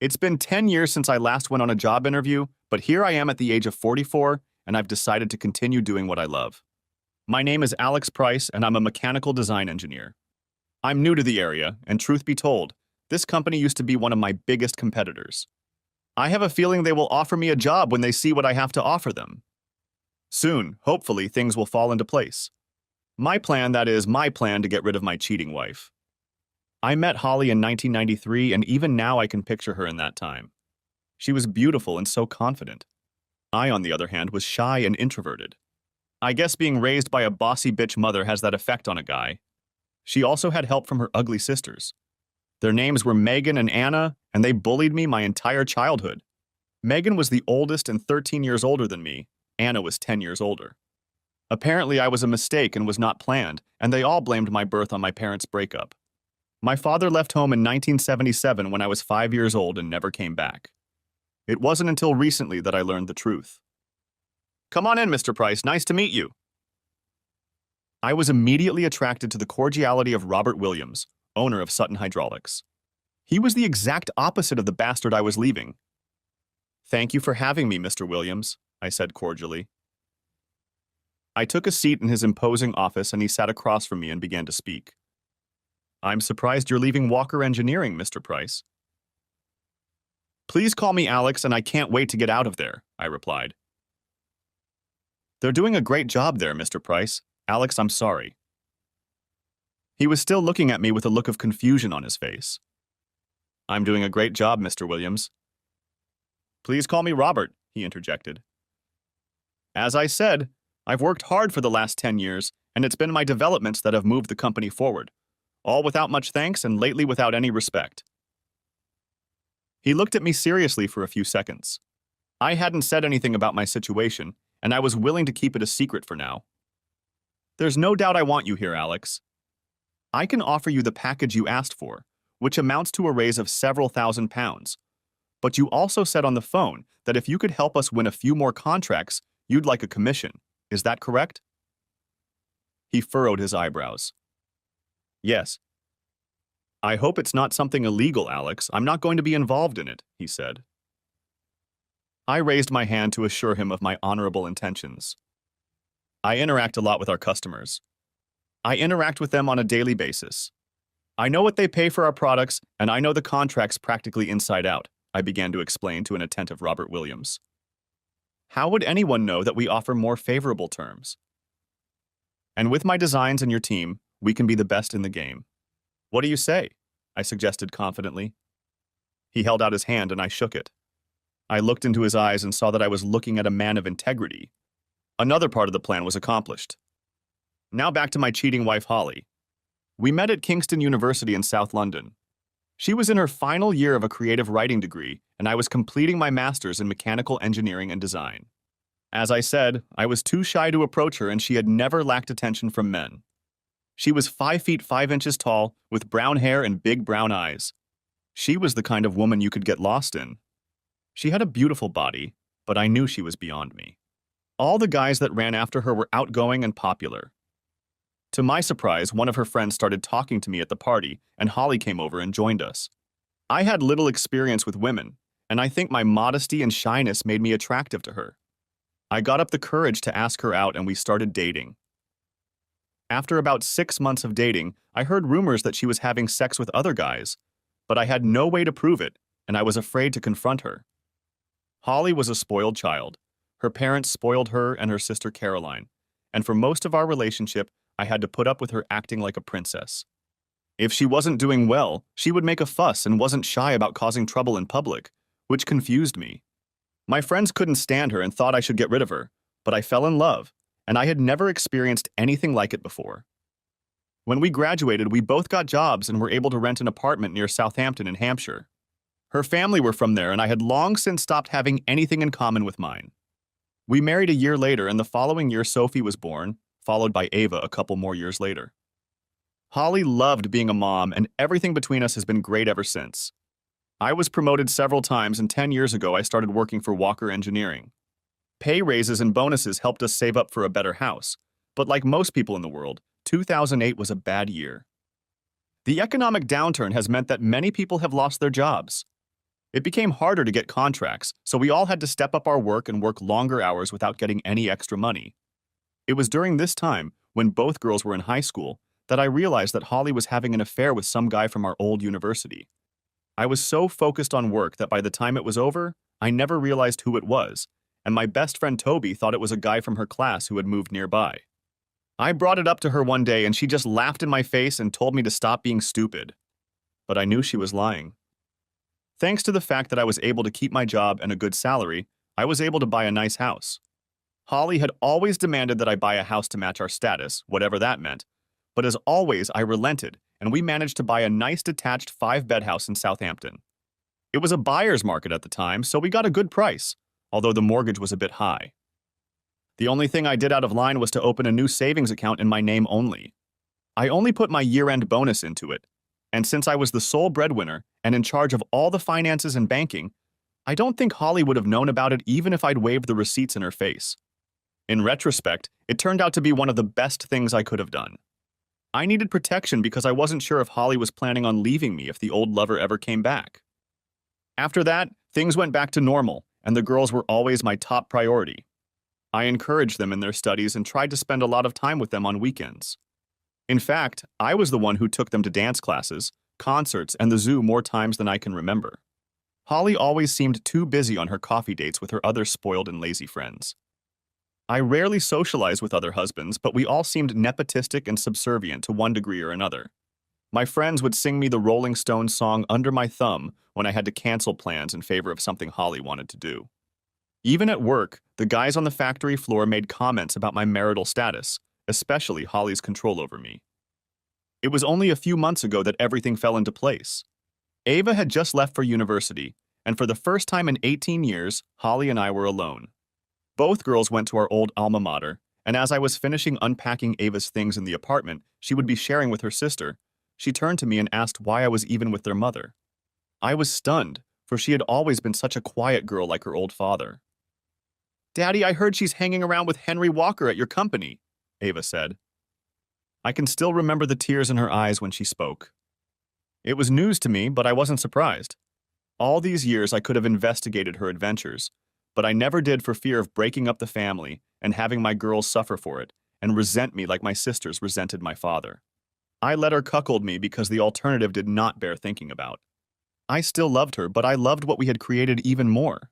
It's been 10 years since I last went on a job interview, but here I am at the age of 44, and I've decided to continue doing what I love. My name is Alex Price, and I'm a mechanical design engineer. I'm new to the area, and truth be told, this company used to be one of my biggest competitors. I have a feeling they will offer me a job when they see what I have to offer them. Soon, hopefully, things will fall into place. My plan, that is, my plan to get rid of my cheating wife. I met Holly in 1993, and even now I can picture her in that time. She was beautiful and so confident. I, on the other hand, was shy and introverted. I guess being raised by a bossy bitch mother has that effect on a guy. She also had help from her ugly sisters. Their names were Megan and Anna, and they bullied me my entire childhood. Megan was the oldest and 13 years older than me. Anna was 10 years older. Apparently, I was a mistake and was not planned, and they all blamed my birth on my parents' breakup. My father left home in 1977 when I was 5 years old and never came back. It wasn't until recently that I learned the truth. "Come on in, Mr. Price. Nice to meet you." I was immediately attracted to the cordiality of Robert Williams, owner of Sutton Hydraulics. He was the exact opposite of the bastard I was leaving. "Thank you for having me, Mr. Williams," I said cordially. I took a seat in his imposing office and he sat across from me and began to speak. "I'm surprised you're leaving Walker Engineering, Mr. Price." "Please call me Alex, and I can't wait to get out of there," I replied. "They're doing a great job there, Mr. Price. Alex, I'm sorry." He was still looking at me with a look of confusion on his face. "I'm doing a great job, Mr. Williams." "Please call me Robert," he interjected. "As I said, I've worked hard for the last 10 years, and it's been my developments that have moved the company forward, all without much thanks and lately without any respect." He looked at me seriously for a few seconds. I hadn't said anything about my situation, and I was willing to keep it a secret for now. "There's no doubt I want you here, Alex. I can offer you the package you asked for, which amounts to a raise of several £1,000s. But you also said on the phone that if you could help us win a few more contracts, you'd like a commission. Is that correct?" He furrowed his eyebrows. "Yes." "I hope it's not something illegal, Alex. I'm not going to be involved in it," he said. I raised my hand to assure him of my honorable intentions. I interact a lot with our customers. I interact with them on a daily basis. I know what they pay for our products, and I know the contracts practically inside out, I began to explain to an attentive Robert Williams. "How would anyone know that we offer more favorable terms? And with my designs and your team, we can be the best in the game. What do you say?" I suggested confidently. He held out his hand and I shook it. I looked into his eyes and saw that I was looking at a man of integrity. Another part of the plan was accomplished. Now back to my cheating wife, Holly. We met at Kingston University in South London. She was in her final year of a creative writing degree, and I was completing my master's in mechanical engineering and design. As I said, I was too shy to approach her, and she had never lacked attention from men. She was 5 feet 5 inches tall, with brown hair and big brown eyes. She was the kind of woman you could get lost in. She had a beautiful body, but I knew she was beyond me. All the guys that ran after her were outgoing and popular. To my surprise, one of her friends started talking to me at the party, and Holly came over and joined us. I had little experience with women, and I think my modesty and shyness made me attractive to her. I got up the courage to ask her out, and we started dating. After about 6 months of dating, I heard rumors that she was having sex with other guys, but I had no way to prove it, and I was afraid to confront her. Holly was a spoiled child. Her parents spoiled her and her sister Caroline, and for most of our relationship, I had to put up with her acting like a princess. If she wasn't doing well, she would make a fuss and wasn't shy about causing trouble in public, which confused me. My friends couldn't stand her and thought I should get rid of her, but I fell in love, and I had never experienced anything like it before. When we graduated, we both got jobs and were able to rent an apartment near Southampton in Hampshire. Her family were from there, and I had long since stopped having anything in common with mine. We married a year later, and the following year Sophie was born, followed by Ava a couple more years later. Holly loved being a mom, and everything between us has been great ever since. I was promoted several times, and 10 years ago I started working for Walker Engineering. Pay raises and bonuses helped us save up for a better house, but like most people in the world, 2008 was a bad year. The economic downturn has meant that many people have lost their jobs. It became harder to get contracts, so we all had to step up our work and work longer hours without getting any extra money. It was during this time, when both girls were in high school, that I realized that Holly was having an affair with some guy from our old university. I was so focused on work that by the time it was over, I never realized who it was, and my best friend Toby thought it was a guy from her class who had moved nearby. I brought it up to her one day and she just laughed in my face and told me to stop being stupid. But I knew she was lying. Thanks to the fact that I was able to keep my job and a good salary, I was able to buy a nice house. Holly had always demanded that I buy a house to match our status, whatever that meant, but as always, I relented, and we managed to buy a nice detached 5-bed house in Southampton. It was a buyer's market at the time, so we got a good price, although the mortgage was a bit high. The only thing I did out of line was to open a new savings account in my name only. I only put my year-end bonus into it, and since I was the sole breadwinner and in charge of all the finances and banking, I don't think Holly would have known about it even if I'd waved the receipts in her face. In retrospect, it turned out to be one of the best things I could have done. I needed protection because I wasn't sure if Holly was planning on leaving me if the old lover ever came back. After that, things went back to normal, and the girls were always my top priority. I encouraged them in their studies and tried to spend a lot of time with them on weekends. In fact, I was the one who took them to dance classes, concerts, and the zoo more times than I can remember. Holly always seemed too busy on her coffee dates with her other spoiled and lazy friends. I rarely socialized with other husbands, but we all seemed nepotistic and subservient to one degree or another. My friends would sing me the Rolling Stones song Under My Thumb when I had to cancel plans in favor of something Holly wanted to do. Even at work, the guys on the factory floor made comments about my marital status, especially Holly's control over me. It was only a few months ago that everything fell into place. Ava had just left for university, and for the first time in 18 years, Holly and I were alone. Both girls went to our old alma mater, and as I was finishing unpacking Ava's things in the apartment she would be sharing with her sister, she turned to me and asked why I was even with their mother. I was stunned, for she had always been such a quiet girl like her old father. "Daddy, I heard she's hanging around with Henry Walker at your company," Ava said. I can still remember the tears in her eyes when she spoke. It was news to me, but I wasn't surprised. All these years I could have investigated her adventures, but I never did for fear of breaking up the family and having my girls suffer for it and resent me like my sisters resented my father. I let her cuckold me because the alternative did not bear thinking about. I still loved her, but I loved what we had created even more.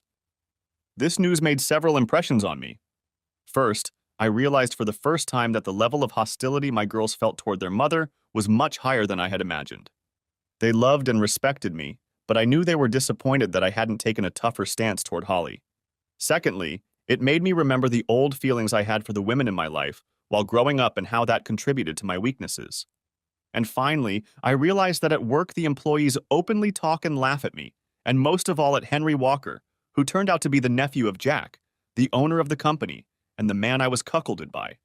This news made several impressions on me. First, I realized for the first time that the level of hostility my girls felt toward their mother was much higher than I had imagined. They loved and respected me, but I knew they were disappointed that I hadn't taken a tougher stance toward Holly. Secondly, it made me remember the old feelings I had for the women in my life while growing up and how that contributed to my weaknesses. And finally, I realized that at work the employees openly talk and laugh at me, and most of all at Henry Walker, who turned out to be the nephew of Jack, the owner of the company, and the man I was cuckolded by.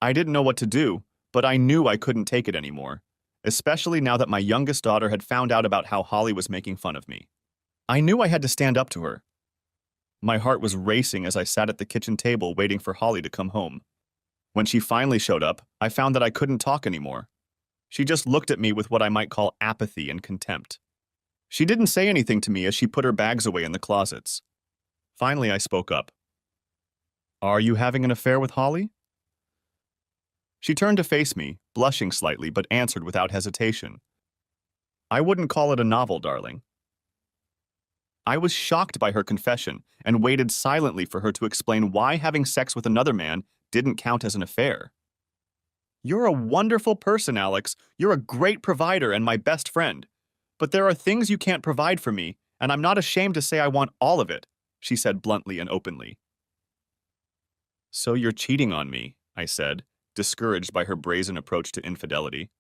I didn't know what to do, but I knew I couldn't take it anymore, especially now that my youngest daughter had found out about how Holly was making fun of me. I knew I had to stand up to her. My heart was racing as I sat at the kitchen table waiting for Holly to come home. When she finally showed up, I found that I couldn't talk anymore. She just looked at me with what I might call apathy and contempt. She didn't say anything to me as she put her bags away in the closets. Finally, I spoke up. "Are you having an affair with Holly?" She turned to face me, blushing slightly, but answered without hesitation. "I wouldn't call it a novel, darling." I was shocked by her confession and waited silently for her to explain why having sex with another man didn't count as an affair. "You're a wonderful person, Alex. You're a great provider and my best friend. But there are things you can't provide for me, and I'm not ashamed to say I want all of it," she said bluntly and openly. "So you're cheating on me," I said, discouraged by her brazen approach to infidelity.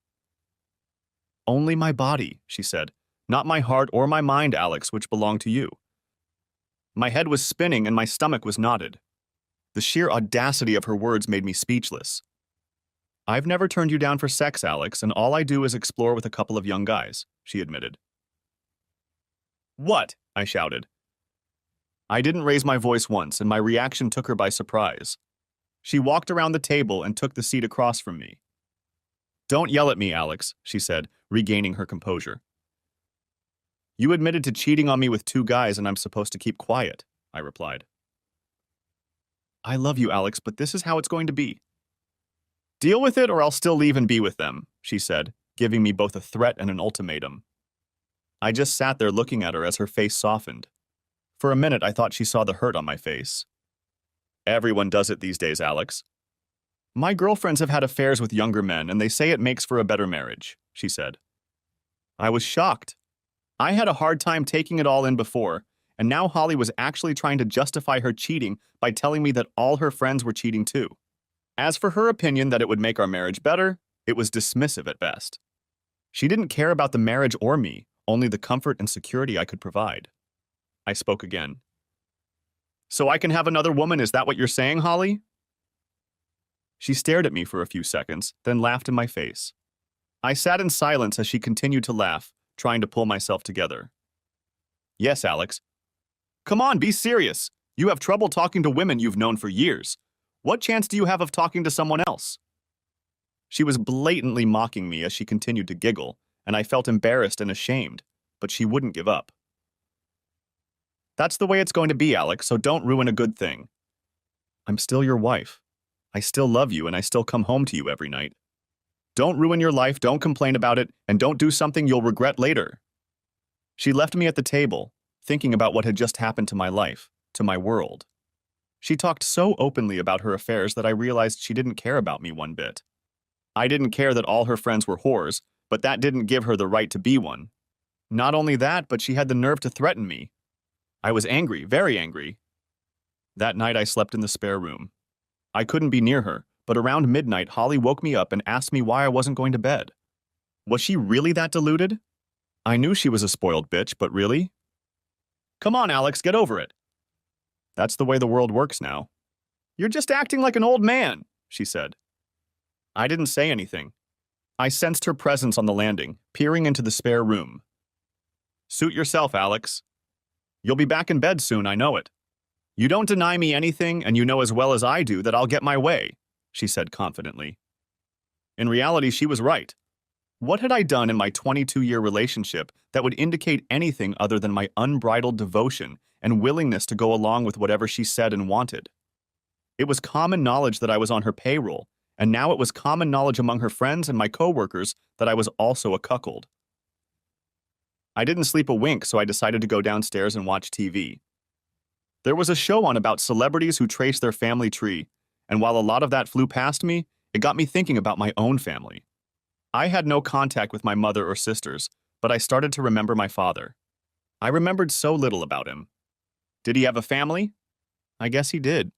"Only my body," she said, "not my heart or my mind, Alex, which belong to you." My head was spinning and my stomach was knotted. The sheer audacity of her words made me speechless. "I've never turned you down for sex, Alex, and all I do is explore with a couple of young guys," she admitted. "What?" I shouted. I didn't raise my voice once, and my reaction took her by surprise. She walked around the table and took the seat across from me. "Don't yell at me, Alex," she said, regaining her composure. You admitted to cheating on me with 2 guys and I'm supposed to keep quiet, I replied. I love you, Alex, but this is how it's going to be. Deal with it or I'll still leave and be with them, she said, giving me both a threat and an ultimatum. I just sat there looking at her as her face softened. For a minute, I thought she saw the hurt on my face. Everyone does it these days, Alex. My girlfriends have had affairs with younger men, and they say it makes for a better marriage, she said. I was shocked. I had a hard time taking it all in before, and now Holly was actually trying to justify her cheating by telling me that all her friends were cheating too. As for her opinion that it would make our marriage better, it was dismissive at best. She didn't care about the marriage or me, only the comfort and security I could provide. I spoke again. So I can have another woman, is that what you're saying, Holly? She stared at me for a few seconds, then laughed in my face. I sat in silence as she continued to laugh, trying to pull myself together. Yes, Alex. Come on, be serious. You have trouble talking to women you've known for years. What chance do you have of talking to someone else? She was blatantly mocking me as she continued to giggle, and I felt embarrassed and ashamed, but she wouldn't give up. That's the way it's going to be, Alex, so don't ruin a good thing. I'm still your wife. I still love you and I still come home to you every night. Don't ruin your life, don't complain about it, and don't do something you'll regret later. She left me at the table, thinking about what had just happened to my life, to my world. She talked so openly about her affairs that I realized she didn't care about me one bit. I didn't care that all her friends were whores, but that didn't give her the right to be one. Not only that, but she had the nerve to threaten me. I was angry, very angry. That night I slept in the spare room. I couldn't be near her, but around midnight Holly woke me up and asked me why I wasn't going to bed. Was she really that deluded? I knew she was a spoiled bitch, but really? Come on, Alex, get over it. That's the way the world works now. You're just acting like an old man, she said. I didn't say anything. I sensed her presence on the landing, peering into the spare room. Suit yourself, Alex. You'll be back in bed soon, I know it. You don't deny me anything, and you know as well as I do that I'll get my way, she said confidently. In reality, she was right. What had I done in my 22-year relationship that would indicate anything other than my unbridled devotion and willingness to go along with whatever she said and wanted? It was common knowledge that I was on her payroll, and now it was common knowledge among her friends and my coworkers that I was also a cuckold. I didn't sleep a wink, so I decided to go downstairs and watch TV. There was a show on about celebrities who trace their family tree, and while a lot of that flew past me, it got me thinking about my own family. I had no contact with my mother or sisters, but I started to remember my father. I remembered so little about him. Did he have a family? I guess he did.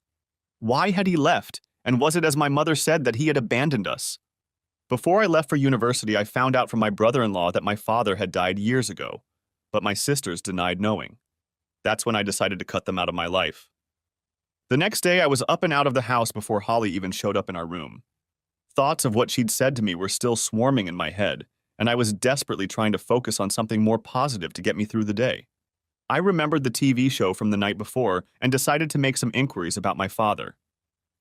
Why had he left, and was it as my mother said that he had abandoned us? Before I left for university, I found out from my brother-in-law that my father had died years ago, but my sisters denied knowing. That's when I decided to cut them out of my life. The next day, I was up and out of the house before Holly even showed up in our room. Thoughts of what she'd said to me were still swarming in my head, and I was desperately trying to focus on something more positive to get me through the day. I remembered the TV show from the night before and decided to make some inquiries about my father.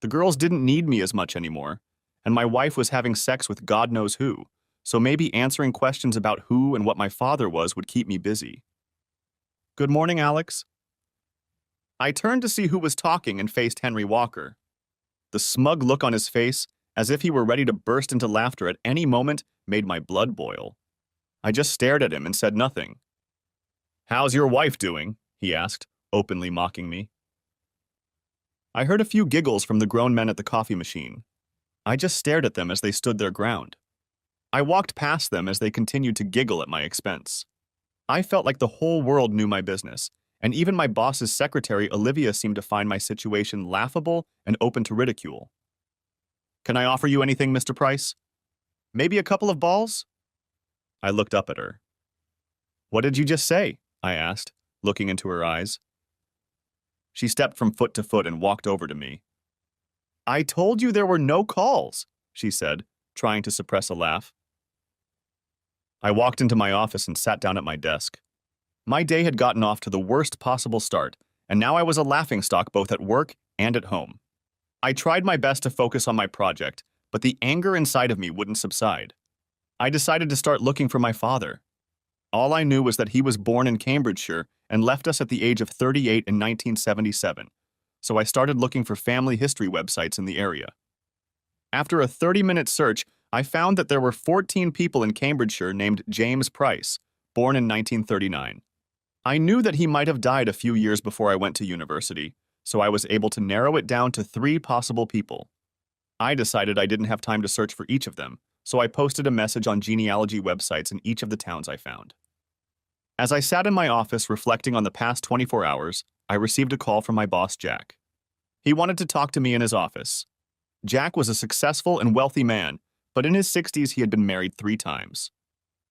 The girls didn't need me as much anymore, and my wife was having sex with God knows who, so maybe answering questions about who and what my father was would keep me busy. Good morning, Alex. I turned to see who was talking and faced Henry Walker. The smug look on his face, as if he were ready to burst into laughter at any moment, made my blood boil. I just stared at him and said nothing. How's your wife doing? He asked, openly mocking me. I heard a few giggles from the grown men at the coffee machine. I just stared at them as they stood their ground. I walked past them as they continued to giggle at my expense. I felt like the whole world knew my business, and even my boss's secretary, Olivia, seemed to find my situation laughable and open to ridicule. Can I offer you anything, Mr. Price? Maybe a couple of balls? I looked up at her. What did you just say? I asked, looking into her eyes. She stepped from foot to foot and walked over to me. I told you there were no calls, she said, trying to suppress a laugh. I walked into my office and sat down at my desk. My day had gotten off to the worst possible start, and now I was a laughingstock both at work and at home. I tried my best to focus on my project, but the anger inside of me wouldn't subside. I decided to start looking for my father. All I knew was that he was born in Cambridgeshire and left us at the age of 38 in 1977, so I started looking for family history websites in the area. After a 30-minute search, I found that there were 14 people in Cambridgeshire named James Price, born in 1939. I knew that he might have died a few years before I went to university, so I was able to narrow it down to 3 possible people. I decided I didn't have time to search for each of them, so I posted a message on genealogy websites in each of the towns I found. As I sat in my office reflecting on the past 24 hours, I received a call from my boss, Jack. He wanted to talk to me in his office. Jack was a successful and wealthy man, but in his 60s he had been married 3 times.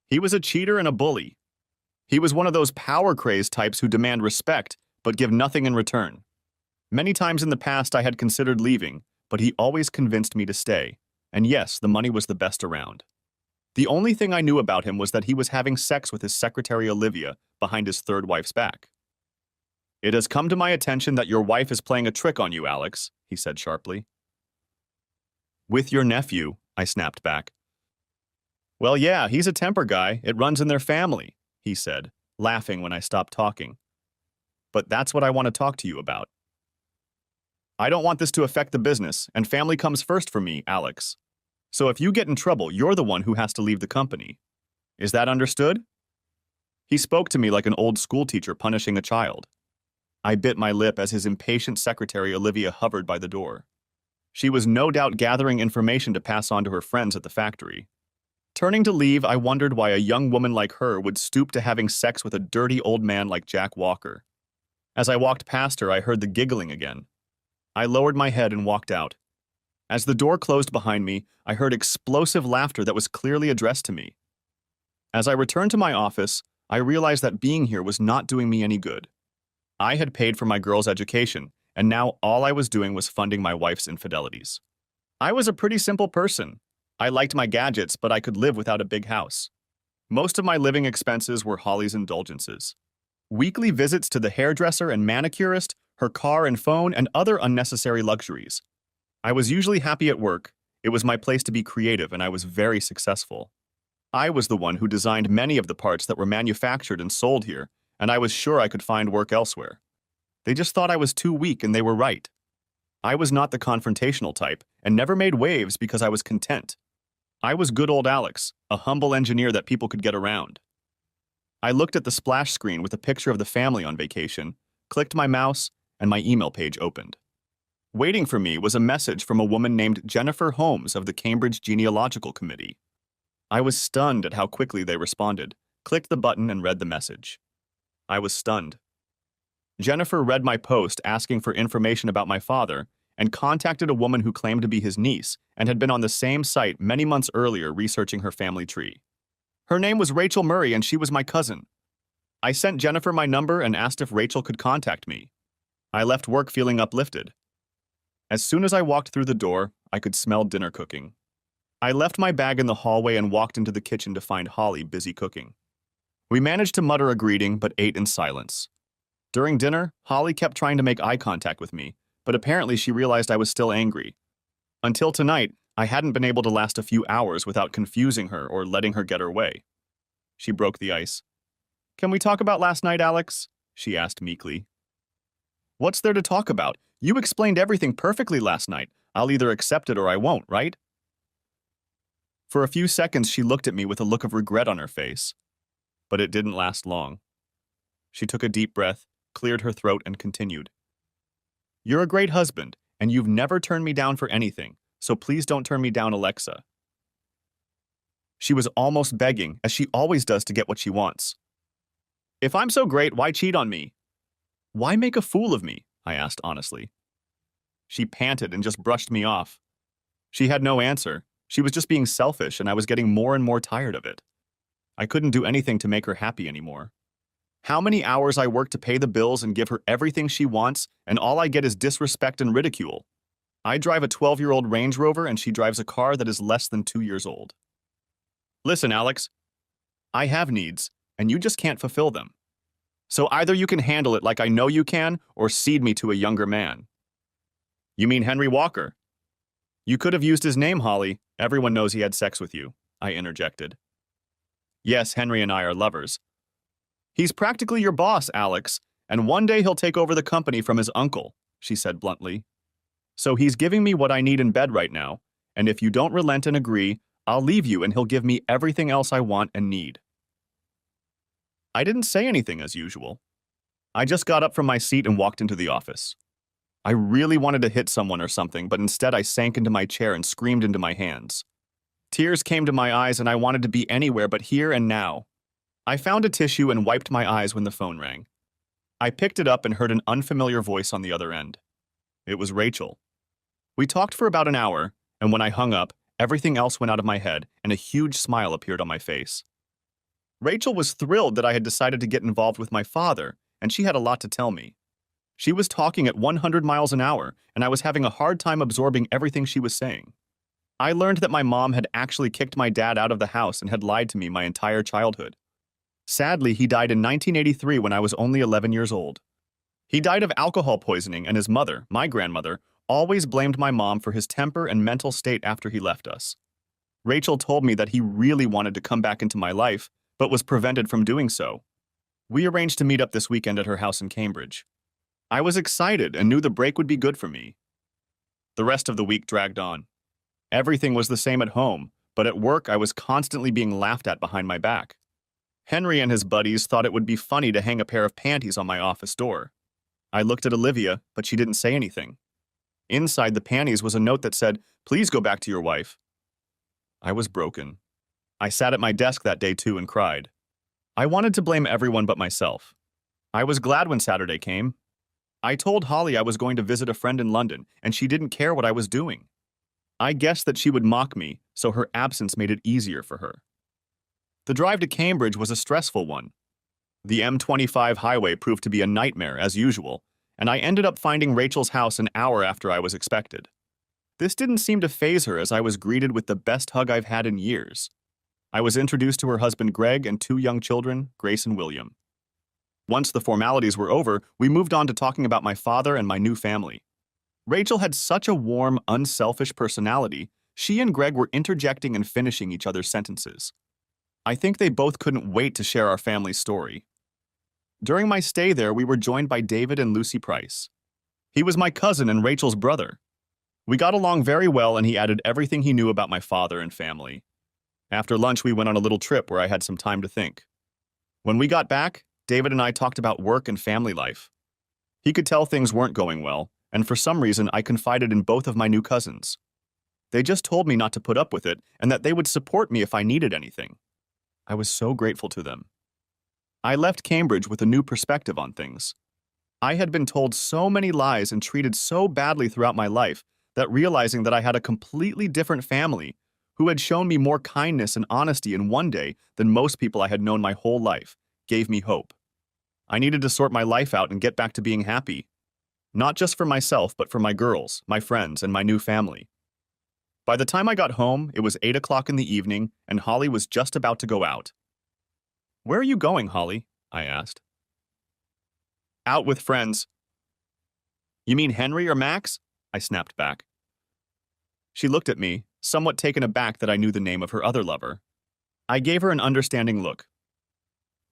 He was a cheater and a bully. He was one of those power-crazed types who demand respect but give nothing in return. Many times in the past I had considered leaving, but he always convinced me to stay. And yes, the money was the best around. The only thing I knew about him was that he was having sex with his secretary Olivia behind his 3rd wife's back. "It has come to my attention that your wife is playing a trick on you, Alex," he said sharply. "With your nephew," I snapped back. "Well, yeah, he's a temper guy. It runs in their family," he said, laughing when I stopped talking. "But that's what I want to talk to you about. I don't want this to affect the business, and family comes first for me, Alex. So if you get in trouble, you're the one who has to leave the company. Is that understood?" He spoke to me like an old schoolteacher punishing a child. I bit my lip as his impatient secretary Olivia hovered by the door. She was no doubt gathering information to pass on to her friends at the factory. Turning to leave, I wondered why a young woman like her would stoop to having sex with a dirty old man like Jack Walker. As I walked past her, I heard the giggling again. I lowered my head and walked out. As the door closed behind me, I heard explosive laughter that was clearly addressed to me. As I returned to my office, I realized that being here was not doing me any good. I had paid for my girl's education, and now all I was doing was funding my wife's infidelities. I was a pretty simple person. I liked my gadgets, but I could live without a big house. Most of my living expenses were Holly's indulgences. Weekly visits to the hairdresser and manicurist, her car and phone, and other unnecessary luxuries. I was usually happy at work. It was my place to be creative, and I was very successful. I was the one who designed many of the parts that were manufactured and sold here, and I was sure I could find work elsewhere. They just thought I was too weak, and they were right. I was not the confrontational type, and never made waves because I was content. I was good old Alex, a humble engineer that people could get around. I looked at the splash screen with a picture of the family on vacation, clicked my mouse, and my email page opened. Waiting for me was a message from a woman named Jennifer Holmes of the Cambridge Genealogical Committee. I was stunned at how quickly they responded, clicked the button, and read the message. I was stunned. Jennifer read my post asking for information about my father and contacted a woman who claimed to be his niece and had been on the same site many months earlier researching her family tree. Her name was Rachel Murray, and she was my cousin. I sent Jennifer my number and asked if Rachel could contact me. I left work feeling uplifted. As soon as I walked through the door, I could smell dinner cooking. I left my bag in the hallway and walked into the kitchen to find Holly busy cooking. We managed to mutter a greeting, but ate in silence. During dinner, Holly kept trying to make eye contact with me, but apparently she realized I was still angry. Until tonight, I hadn't been able to last a few hours without confusing her or letting her get her way. She broke the ice. "Can we talk about last night, Alex?" she asked meekly. "What's there to talk about? You explained everything perfectly last night. I'll either accept it or I won't, right?" For a few seconds, she looked at me with a look of regret on her face. But it didn't last long. She took a deep breath, cleared her throat, and continued. "You're a great husband, and you've never turned me down for anything, so please don't turn me down, Alexa." She was almost begging, as she always does to get what she wants. "If I'm so great, why cheat on me?" "Why make a fool of me?" I asked honestly. She panted and just brushed me off. She had no answer. She was just being selfish, and I was getting more and more tired of it. I couldn't do anything to make her happy anymore. How many hours I work to pay the bills and give her everything she wants, and all I get is disrespect and ridicule. I drive a 12-year-old Range Rover, and she drives a car that is less than 2 years old. "Listen, Alex, I have needs, and you just can't fulfill them. So either you can handle it like I know you can, or cede me to a younger man." "You mean Henry Walker?" "You could have used his name, Holly. Everyone knows he had sex with you," I interjected. "Yes, Henry and I are lovers, He's practically your boss, Alex, and one day he'll take over the company from his uncle, she said bluntly. So he's giving me what I need in bed right now, and if you don't relent and agree, I'll leave you and he'll give me everything else I want and need. I didn't say anything as usual. I just got up from my seat and walked into the office. I really wanted to hit someone or something, but instead I sank into my chair and screamed into my hands. Tears came to my eyes and I wanted to be anywhere but here and now. I found a tissue and wiped my eyes when the phone rang. I picked it up and heard an unfamiliar voice on the other end. It was Rachel. We talked for about an hour, and when I hung up, everything else went out of my head and a huge smile appeared on my face. Rachel was thrilled that I had decided to get involved with my father, and she had a lot to tell me. She was talking at 100 miles an hour, and I was having a hard time absorbing everything she was saying. I learned that my mom had actually kicked my dad out of the house and had lied to me my entire childhood. Sadly, he died in 1983 when I was only 11 years old. He died of alcohol poisoning, and his mother, my grandmother, always blamed my mom for his temper and mental state after he left us. Rachel told me that he really wanted to come back into my life, but was prevented from doing so. We arranged to meet up this weekend at her house in Cambridge. I was excited and knew the break would be good for me. The rest of the week dragged on. Everything was the same at home, but at work I was constantly being laughed at behind my back. Henry and his buddies thought it would be funny to hang a pair of panties on my office door. I looked at Olivia, but she didn't say anything. Inside the panties was a note that said, "Please go back to your wife." I was broken. I sat at my desk that day too and cried. I wanted to blame everyone but myself. I was glad when Saturday came. I told Holly I was going to visit a friend in London, and she didn't care what I was doing. I guessed that she would mock me, so her absence made it easier for her. The drive to Cambridge was a stressful one. The M25 highway proved to be a nightmare, as usual, and I ended up finding Rachel's house an hour after I was expected. This didn't seem to faze her as I was greeted with the best hug I've had in years. I was introduced to her husband Greg and two young children, Grace and William. Once the formalities were over, we moved on to talking about my father and my new family. Rachel had such a warm, unselfish personality, she and Greg were interjecting and finishing each other's sentences. I think they both couldn't wait to share our family story. During my stay there, we were joined by David and Lucy Price. He was my cousin and Rachel's brother. We got along very well and he added everything he knew about my father and family. After lunch, we went on a little trip where I had some time to think. When we got back, David and I talked about work and family life. He could tell things weren't going well, and for some reason I confided in both of my new cousins. They just told me not to put up with it and that they would support me if I needed anything. I was so grateful to them. I left Cambridge with a new perspective on things. I had been told so many lies and treated so badly throughout my life that realizing that I had a completely different family who had shown me more kindness and honesty in one day than most people I had known my whole life gave me hope. I needed to sort my life out and get back to being happy. Not just for myself, but for my girls, my friends, and my new family. By the time I got home, it was 8 o'clock in the evening, and Holly was just about to go out. "Where are you going, Holly?" I asked. "Out with friends." "You mean Henry or Max?" I snapped back. She looked at me, somewhat taken aback that I knew the name of her other lover. I gave her an understanding look.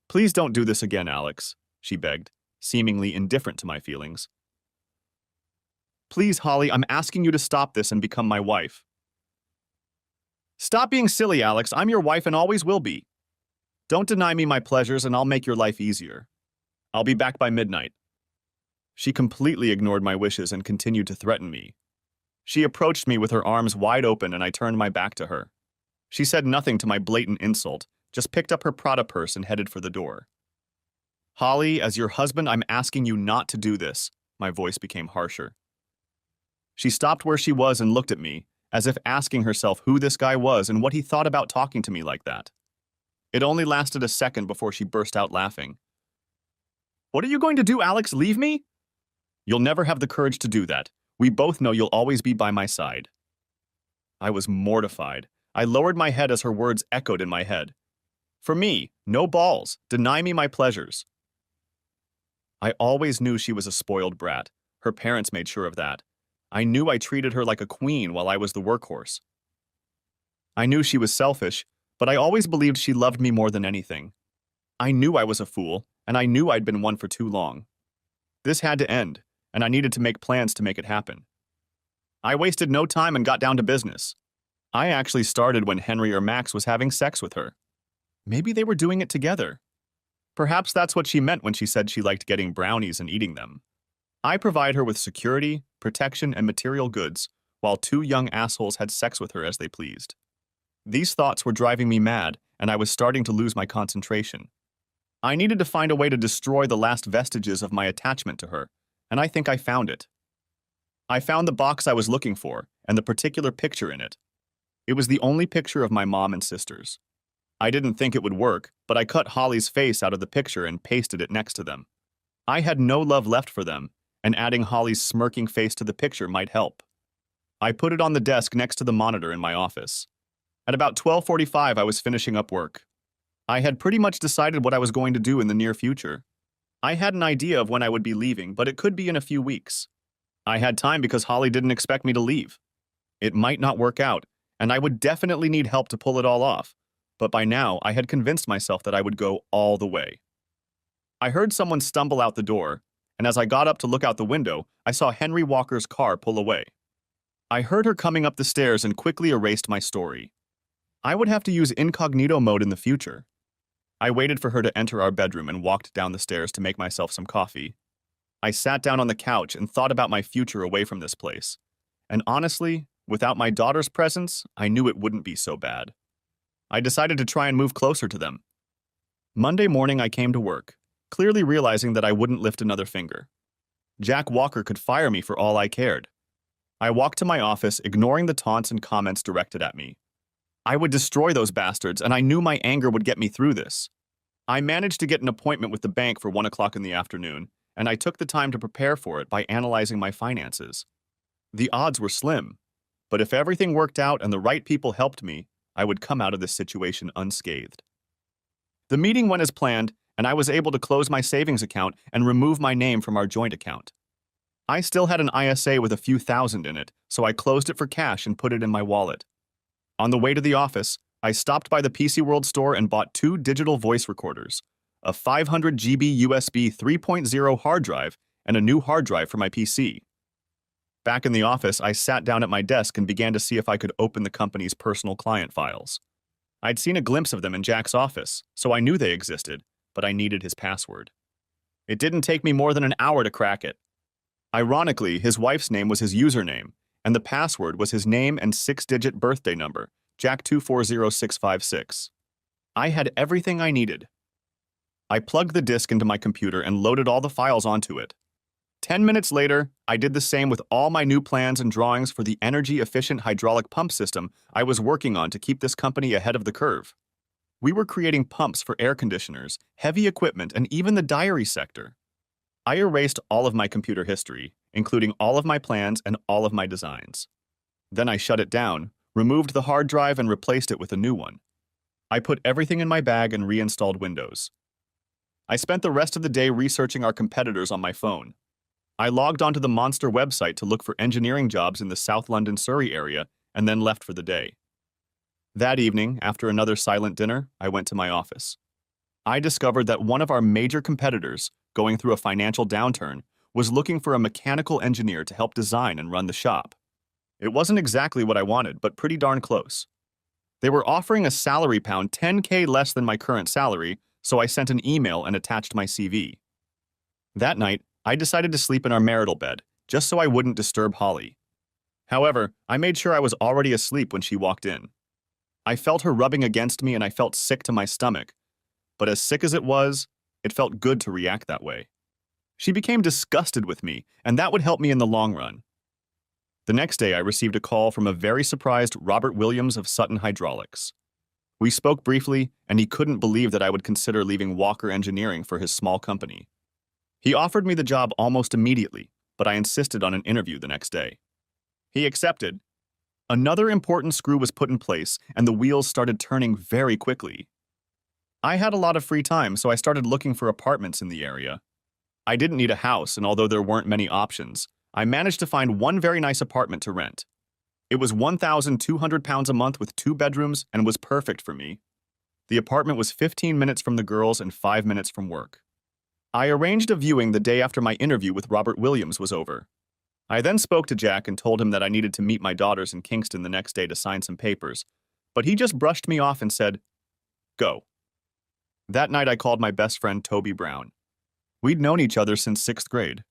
"Please don't do this again, Alex," she begged, seemingly indifferent to my feelings. "Please, Holly, I'm asking you to stop this and become my wife." "Stop being silly, Alex. I'm your wife and always will be. Don't deny me my pleasures and I'll make your life easier. I'll be back by midnight." She completely ignored my wishes and continued to threaten me. She approached me with her arms wide open and I turned my back to her. She said nothing to my blatant insult, just picked up her Prada purse and headed for the door. "Holly, as your husband, I'm asking you not to do this." My voice became harsher. She stopped where she was and looked at me, as if asking herself who this guy was and what he thought about talking to me like that. It only lasted a second before she burst out laughing. "What are you going to do, Alex? Leave me?" "You'll never have the courage to do that. We both know you'll always be by my side." I was mortified. I lowered my head as her words echoed in my head. "For me, no balls. Deny me my pleasures." I always knew she was a spoiled brat. Her parents made sure of that. I knew I treated her like a queen while I was the workhorse. I knew she was selfish, but I always believed she loved me more than anything. I knew I was a fool, and I knew I'd been one for too long. This had to end, and I needed to make plans to make it happen. I wasted no time and got down to business. I actually started when Henry or Max was having sex with her. Maybe they were doing it together. Perhaps that's what she meant when she said she liked getting brownies and eating them. I provide her with security, protection, and material goods, while two young assholes had sex with her as they pleased. These thoughts were driving me mad, and I was starting to lose my concentration. I needed to find a way to destroy the last vestiges of my attachment to her, and I think I found it. I found the box I was looking for, and the particular picture in it. It was the only picture of my mom and sisters. I didn't think it would work, but I cut Holly's face out of the picture and pasted it next to them. I had no love left for them, and adding Holly's smirking face to the picture might help. I put it on the desk next to the monitor in my office. At about 12:45, I was finishing up work. I had pretty much decided what I was going to do in the near future. I had an idea of when I would be leaving, but it could be in a few weeks. I had time because Holly didn't expect me to leave. It might not work out, and I would definitely need help to pull it all off, but by now I had convinced myself that I would go all the way. I heard someone stumble out the door, and as I got up to look out the window, I saw Henry Walker's car pull away. I heard her coming up the stairs and quickly erased my story. I would have to use incognito mode in the future. I waited for her to enter our bedroom and walked down the stairs to make myself some coffee. I sat down on the couch and thought about my future away from this place. And honestly, without my daughter's presence, I knew it wouldn't be so bad. I decided to try and move closer to them. Monday morning, I came to work, clearly realizing that I wouldn't lift another finger. Jack Walker could fire me for all I cared. I walked to my office, ignoring the taunts and comments directed at me. I would destroy those bastards, and I knew my anger would get me through this. I managed to get an appointment with the bank for 1 o'clock in the afternoon, and I took the time to prepare for it by analyzing my finances. The odds were slim, but if everything worked out and the right people helped me, I would come out of this situation unscathed. The meeting went as planned, and I was able to close my savings account and remove my name from our joint account. I still had an ISA with a few thousand in it, so I closed it for cash and put it in my wallet. On the way to the office, I stopped by the PC World store and bought 2 digital voice recorders, a 500 GB USB 3.0 hard drive, and a new hard drive for my PC. Back in the office, I sat down at my desk and began to see if I could open the company's personal client files. I'd seen a glimpse of them in Jack's office, so I knew they existed, but I needed his password. It didn't take me more than an hour to crack it. Ironically, his wife's name was his username, and the password was his name and 6-digit birthday number, Jack240656. I had everything I needed. I plugged the disk into my computer and loaded all the files onto it. 10 minutes later, I did the same with all my new plans and drawings for the energy-efficient hydraulic pump system I was working on to keep this company ahead of the curve. We were creating pumps for air conditioners, heavy equipment, and even the dairy sector. I erased all of my computer history, including all of my plans and all of my designs. Then I shut it down, removed the hard drive, and replaced it with a new one. I put everything in my bag and reinstalled Windows. I spent the rest of the day researching our competitors on my phone. I logged onto the Monster website to look for engineering jobs in the South London, Surrey area, and then left for the day. That evening, after another silent dinner, I went to my office. I discovered that one of our major competitors, going through a financial downturn, was looking for a mechanical engineer to help design and run the shop. It wasn't exactly what I wanted, but pretty darn close. They were offering a salary pound 10K less than my current salary, so I sent an email and attached my CV. That night, I decided to sleep in our marital bed, just so I wouldn't disturb Holly. However, I made sure I was already asleep when she walked in. I felt her rubbing against me and I felt sick to my stomach, but as sick as it felt good to react that way. She became disgusted with me, and that would help me in the long run. The next day, I received a call from a very surprised Robert Williams of Sutton Hydraulics. We spoke briefly, and he couldn't believe that I would consider leaving Walker Engineering for his small company. He offered me the job almost immediately, but I insisted on an interview the next day. He accepted. Another important screw was put in place, and the wheels started turning very quickly. I had a lot of free time, so I started looking for apartments in the area. I didn't need a house, and although there weren't many options, I managed to find one very nice apartment to rent. It was £1,200 a month with 2 bedrooms and was perfect for me. The apartment was 15 minutes from the girls and 5 minutes from work. I arranged a viewing the day after my interview with Robert Williams was over. I then spoke to Jack and told him that I needed to meet my daughters in Kingston the next day to sign some papers, but he just brushed me off and said, "Go." That night I called my best friend Toby Brown. We'd known each other since 6th grade.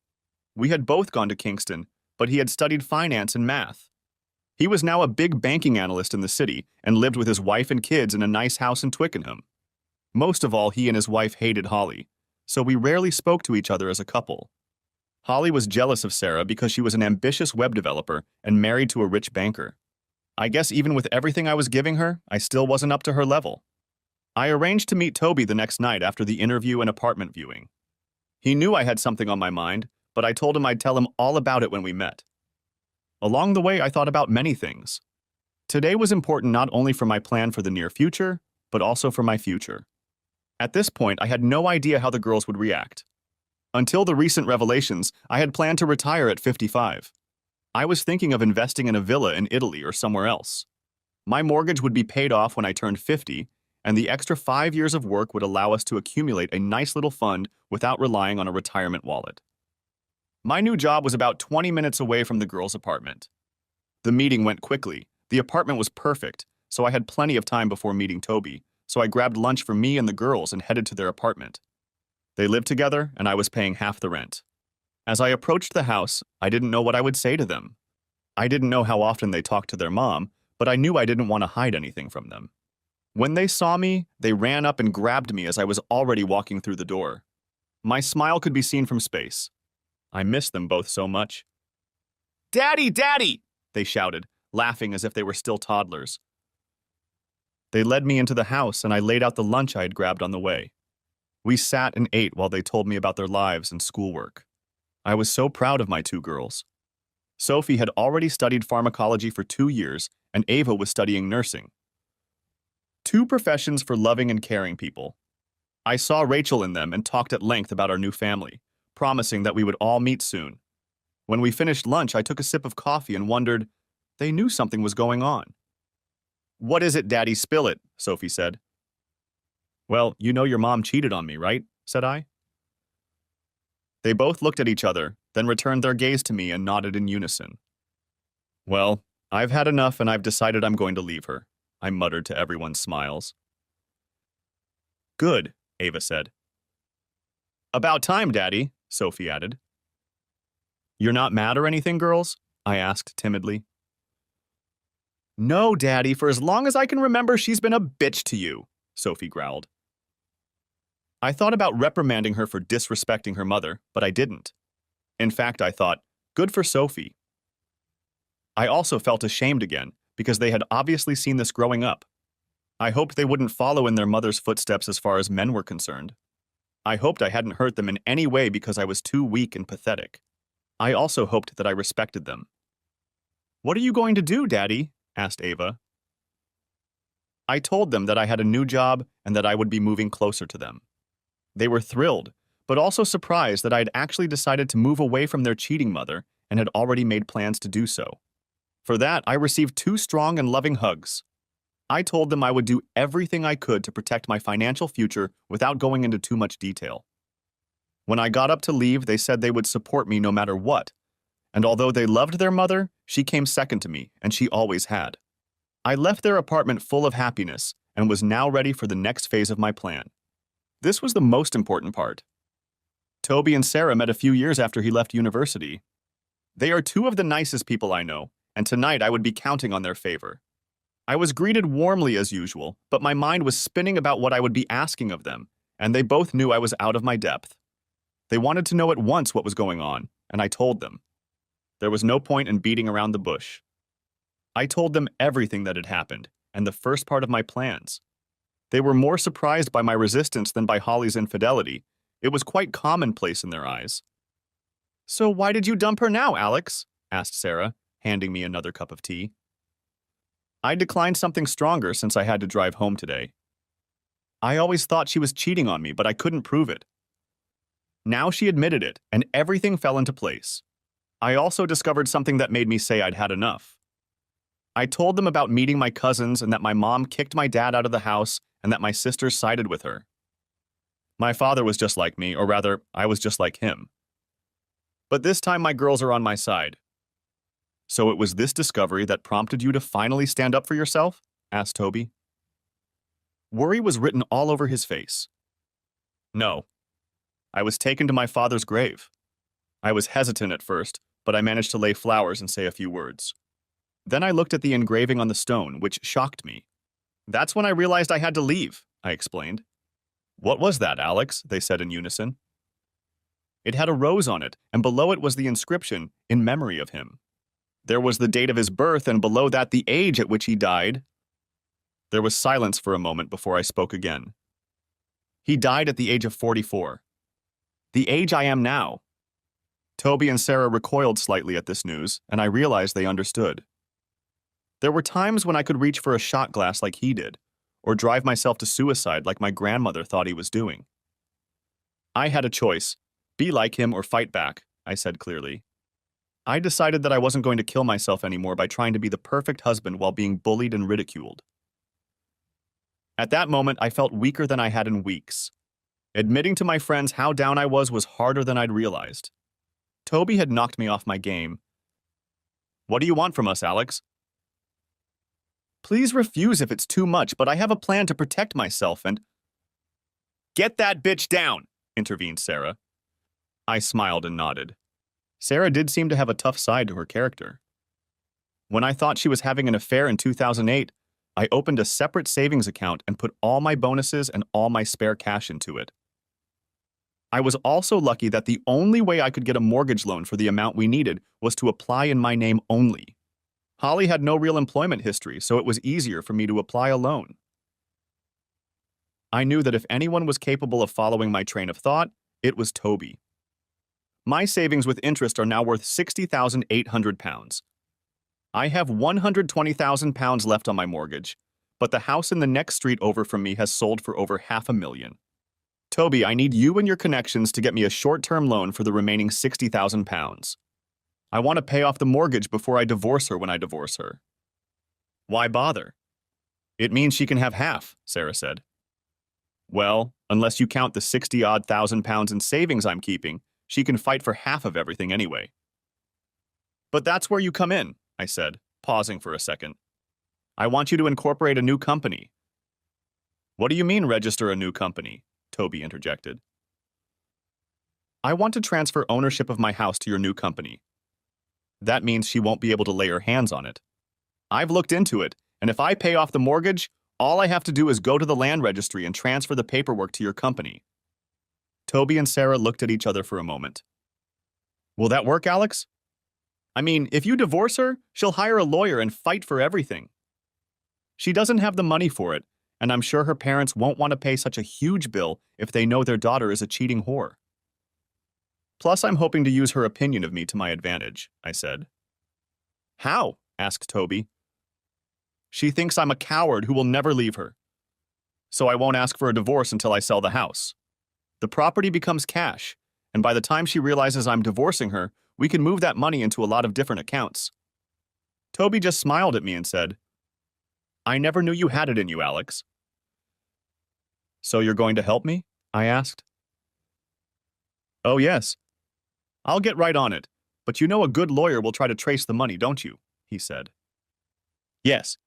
We had both gone to Kingston, but he had studied finance and math. He was now a big banking analyst in the city and lived with his wife and kids in a nice house in Twickenham. Most of all, he and his wife hated Holly, so we rarely spoke to each other as a couple. Holly was jealous of Sarah because she was an ambitious web developer and married to a rich banker. I guess even with everything I was giving her, I still wasn't up to her level. I arranged to meet Toby the next night after the interview and apartment viewing. He knew I had something on my mind, but I told him I'd tell him all about it when we met. Along the way, I thought about many things. Today was important not only for my plan for the near future, but also for my future. At this point, I had no idea how the girls would react. Until the recent revelations, I had planned to retire at 55. I was thinking of investing in a villa in Italy or somewhere else. My mortgage would be paid off when I turned 50, and the extra 5 years of work would allow us to accumulate a nice little fund without relying on a retirement wallet. My new job was about 20 minutes away from the girls' apartment. The meeting went quickly. The apartment was perfect, so I had plenty of time before meeting Toby, so I grabbed lunch for me and the girls and headed to their apartment. They lived together, and I was paying half the rent. As I approached the house, I didn't know what I would say to them. I didn't know how often they talked to their mom, but I knew I didn't want to hide anything from them. When they saw me, they ran up and grabbed me as I was already walking through the door. My smile could be seen from space. I missed them both so much. "Daddy, Daddy!" they shouted, laughing as if they were still toddlers. They led me into the house, and I laid out the lunch I had grabbed on the way. We sat and ate while they told me about their lives and schoolwork. I was so proud of my two girls. Sophie had already studied pharmacology for 2 years, and Ava was studying nursing. 2 professions for loving and caring people. I saw Rachel in them and talked at length about our new family, promising that we would all meet soon. When we finished lunch, I took a sip of coffee and wondered, they knew something was going on. "What is it, Daddy? Spill it," Sophie said. "Well, you know your mom cheated on me, right?" said I. They both looked at each other, then returned their gaze to me and nodded in unison. "Well, I've had enough and I've decided I'm going to leave her," I muttered to everyone's smiles. "Good," Ava said. "About time, Daddy," Sophie added. "You're not mad or anything, girls?" I asked timidly. "No, Daddy, for as long as I can remember, she's been a bitch to you," Sophie growled. I thought about reprimanding her for disrespecting her mother, but I didn't. In fact, I thought, good for Sophie. I also felt ashamed again, because they had obviously seen this growing up. I hoped they wouldn't follow in their mother's footsteps as far as men were concerned. I hoped I hadn't hurt them in any way because I was too weak and pathetic. I also hoped that I respected them. "What are you going to do, Daddy?" asked Ava. I told them that I had a new job and that I would be moving closer to them. They were thrilled, but also surprised that I had actually decided to move away from their cheating mother and had already made plans to do so. For that, I received 2 strong and loving hugs. I told them I would do everything I could to protect my financial future without going into too much detail. When I got up to leave, they said they would support me no matter what, and although they loved their mother, she came second to me, and she always had. I left their apartment full of happiness and was now ready for the next phase of my plan. This was the most important part. Toby and Sarah met a few years after he left university. They are 2 of the nicest people I know, and tonight I would be counting on their favor. I was greeted warmly as usual, but my mind was spinning about what I would be asking of them, and they both knew I was out of my depth. They wanted to know at once what was going on, and I told them. There was no point in beating around the bush. I told them everything that had happened, and the first part of my plans. They were more surprised by my resistance than by Holly's infidelity. It was quite commonplace in their eyes. "So why did you dump her now, Alex?" asked Sarah, handing me another cup of tea. I declined something stronger since I had to drive home today. I always thought she was cheating on me, but I couldn't prove it. Now she admitted it, and everything fell into place. I also discovered something that made me say I'd had enough. I told them about meeting my cousins and that my mom kicked my dad out of the house and that my sisters sided with her. My father was just like me, or rather, I was just like him. But this time my girls are on my side. So it was this discovery that prompted you to finally stand up for yourself? Asked Toby. Worry was written all over his face. No. I was taken to my father's grave. I was hesitant at first, but I managed to lay flowers and say a few words. Then I looked at the engraving on the stone, which shocked me. That's when I realized I had to leave, I explained. What was that, Alex? They said in unison. It had a rose on it, and below it was the inscription, in memory of him. There was the date of his birth, and below that the age at which he died. There was silence for a moment before I spoke again. He died at the age of 44. The age I am now. Toby and Sarah recoiled slightly at this news, and I realized they understood. There were times when I could reach for a shot glass like he did, or drive myself to suicide like my grandmother thought he was doing. I had a choice, be like him or fight back, I said clearly. I decided that I wasn't going to kill myself anymore by trying to be the perfect husband while being bullied and ridiculed. At that moment, I felt weaker than I had in weeks. Admitting to my friends how down I was harder than I'd realized. Toby had knocked me off my game. What do you want from us, Alex? Please refuse if it's too much, but I have a plan to protect myself and— Get that bitch down, intervened Sarah. I smiled and nodded. Sarah did seem to have a tough side to her character. When I thought she was having an affair in 2008, I opened a separate savings account and put all my bonuses and all my spare cash into it. I was also lucky that the only way I could get a mortgage loan for the amount we needed was to apply in my name only. Holly had no real employment history, so it was easier for me to apply a loan. I knew that if anyone was capable of following my train of thought, it was Toby. My savings with interest are now worth £60,800. I have £120,000 left on my mortgage, but the house in the next street over from me has sold for over $500,000. Toby, I need you and your connections to get me a short-term loan for the remaining £60,000. I want to pay off the mortgage before I divorce her when I divorce her. Why bother? It means she can have half, Sarah said. Well, unless you count the 60-odd thousand pounds in savings I'm keeping, she can fight for half of everything anyway. But that's where you come in, I said, pausing for a second. I want you to incorporate a new company. What do you mean register a new company? Toby interjected. I want to transfer ownership of my house to your new company. That means she won't be able to lay her hands on it. I've looked into it, and if I pay off the mortgage, all I have to do is go to the land registry and transfer the paperwork to your company. Toby and Sarah looked at each other for a moment. Will that work, Alex? I mean, if you divorce her, she'll hire a lawyer and fight for everything. She doesn't have the money for it, and I'm sure her parents won't want to pay such a huge bill if they know their daughter is a cheating whore. Plus, I'm hoping to use her opinion of me to my advantage, I said. How? Asked Toby. She thinks I'm a coward who will never leave her. So I won't ask for a divorce until I sell the house. The property becomes cash, and by the time she realizes I'm divorcing her, we can move that money into a lot of different accounts. Toby just smiled at me and said, I never knew you had it in you, Alex. So you're going to help me? I asked. Oh, yes. I'll get right on it, but you know a good lawyer will try to trace the money, don't you? He said. Yes,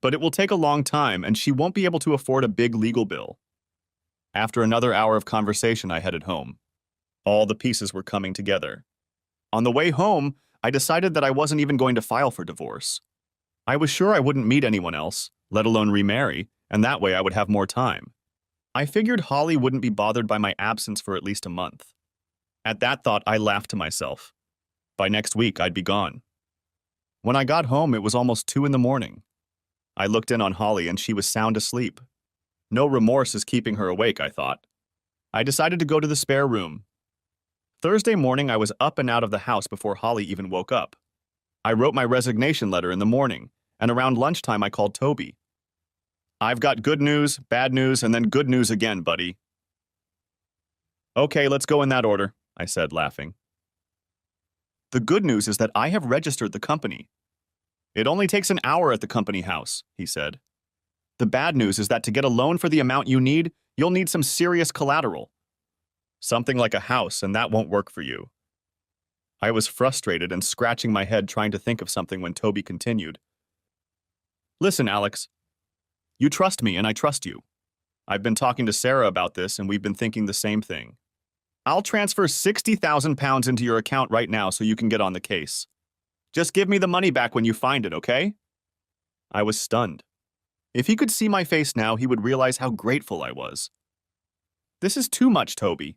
but it will take a long time, and she won't be able to afford a big legal bill. After another hour of conversation, I headed home. All the pieces were coming together. On the way home, I decided that I wasn't even going to file for divorce. I was sure I wouldn't meet anyone else, let alone remarry, and that way I would have more time. I figured Holly wouldn't be bothered by my absence for at least a month. At that thought, I laughed to myself. By next week, I'd be gone. When I got home, it was almost 2 a.m. I looked in on Holly and she was sound asleep. No remorse is keeping her awake, I thought. I decided to go to the spare room. Thursday morning, I was up and out of the house before Holly even woke up. I wrote my resignation letter in the morning, and around lunchtime I called Toby. I've got good news, bad news, and then good news again, buddy. Okay, let's go in that order, I said, laughing. The good news is that I have registered the company. It only takes an hour at the company house, he said. The bad news is that to get a loan for the amount you need, you'll need some serious collateral. Something like a house, and that won't work for you. I was frustrated and scratching my head trying to think of something when Toby continued. Listen, Alex. You trust me and I trust you. I've been talking to Sarah about this and we've been thinking the same thing. I'll transfer £60,000 into your account right now so you can get on the case. Just give me the money back when you find it, okay? I was stunned. If he could see my face now, he would realize how grateful I was. This is too much, Toby.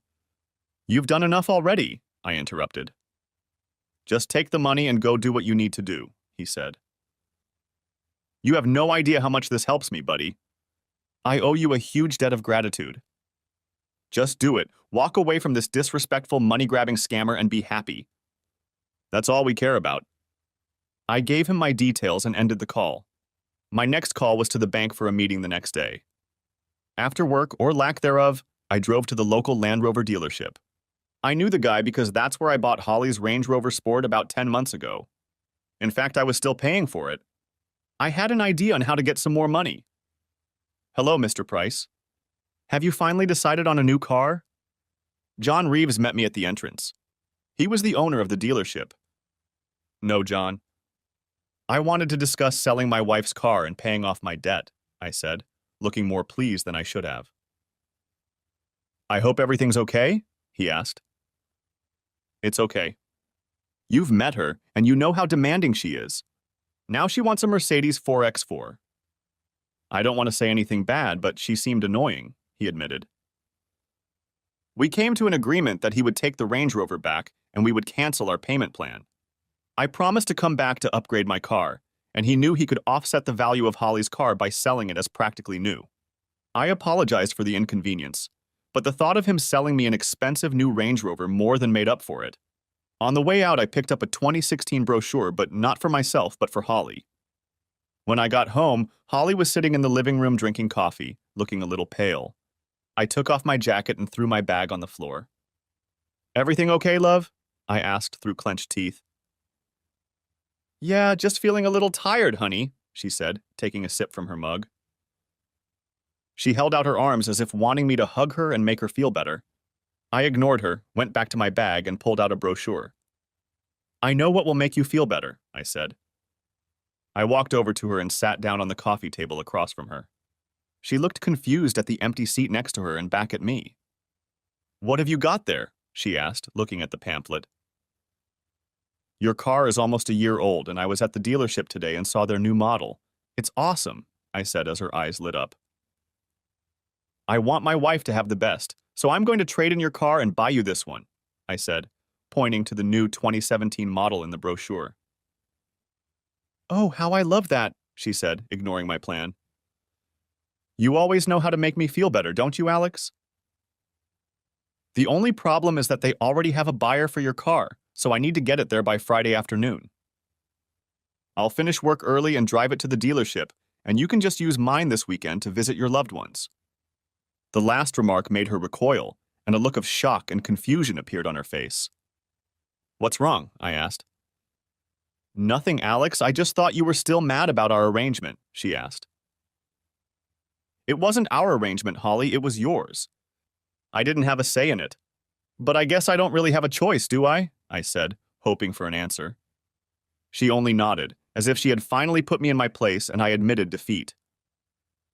You've done enough already, I interrupted. Just take the money and go do what you need to do, he said. You have no idea how much this helps me, buddy. I owe you a huge debt of gratitude. Just do it. Walk away from this disrespectful money-grabbing scammer and be happy. That's all we care about. I gave him my details and ended the call. My next call was to the bank for a meeting the next day. After work, or lack thereof, I drove to the local Land Rover dealership. I knew the guy because that's where I bought Holly's Range Rover Sport about 10 months ago. In fact, I was still paying for it. I had an idea on how to get some more money. Hello, Mr. Price. Have you finally decided on a new car? John Reeves met me at the entrance. He was the owner of the dealership. No, John. I wanted to discuss selling my wife's car and paying off my debt, I said, looking more pleased than I should have. I hope everything's okay? He asked. It's okay. You've met her, and you know how demanding she is. Now she wants a Mercedes 4x4. I don't want to say anything bad, but she seemed annoying, he admitted. We came to an agreement that he would take the Range Rover back and we would cancel our payment plan. I promised to come back to upgrade my car, and he knew he could offset the value of Holly's car by selling it as practically new. I apologized for the inconvenience, but the thought of him selling me an expensive new Range Rover more than made up for it. On the way out, I picked up a 2016 brochure, but not for myself, but for Holly. When I got home, Holly was sitting in the living room drinking coffee, looking a little pale. I took off my jacket and threw my bag on the floor. Everything okay, love? I asked through clenched teeth. Yeah, just feeling a little tired, honey, she said, taking a sip from her mug. She held out her arms as if wanting me to hug her and make her feel better. I ignored her, went back to my bag, and pulled out a brochure. I know what will make you feel better, I said. I walked over to her and sat down on the coffee table across from her. She looked confused at the empty seat next to her and back at me. What have you got there? She asked, looking at the pamphlet. Your car is almost a year old, and I was at the dealership today and saw their new model. It's awesome, I said as her eyes lit up. I want my wife to have the best, so I'm going to trade in your car and buy you this one, I said, pointing to the new 2017 model in the brochure. Oh, how I love that, she said, ignoring my plan. You always know how to make me feel better, don't you, Alex? The only problem is that they already have a buyer for your car, so I need to get it there by Friday afternoon. I'll finish work early and drive it to the dealership, and you can just use mine this weekend to visit your loved ones. The last remark made her recoil, and a look of shock and confusion appeared on her face. What's wrong? I asked. Nothing, Alex. I just thought you were still mad about our arrangement, she asked. It wasn't our arrangement, Holly, it was yours. I didn't have a say in it. But I guess I don't really have a choice, do I? I said, hoping for an answer. She only nodded, as if she had finally put me in my place, and I admitted defeat.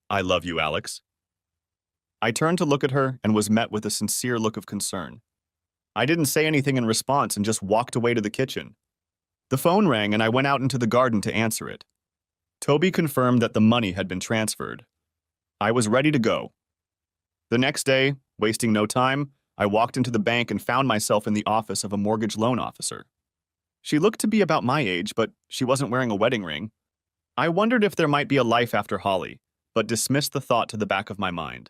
I love you, Alex. I turned to look at her and was met with a sincere look of concern. I didn't say anything in response and just walked away to the kitchen. The phone rang and I went out into the garden to answer it. Toby confirmed that the money had been transferred. I was ready to go. The next day, wasting no time, I walked into the bank and found myself in the office of a mortgage loan officer. She looked to be about my age, but she wasn't wearing a wedding ring. I wondered if there might be a life after Holly, but dismissed the thought to the back of my mind.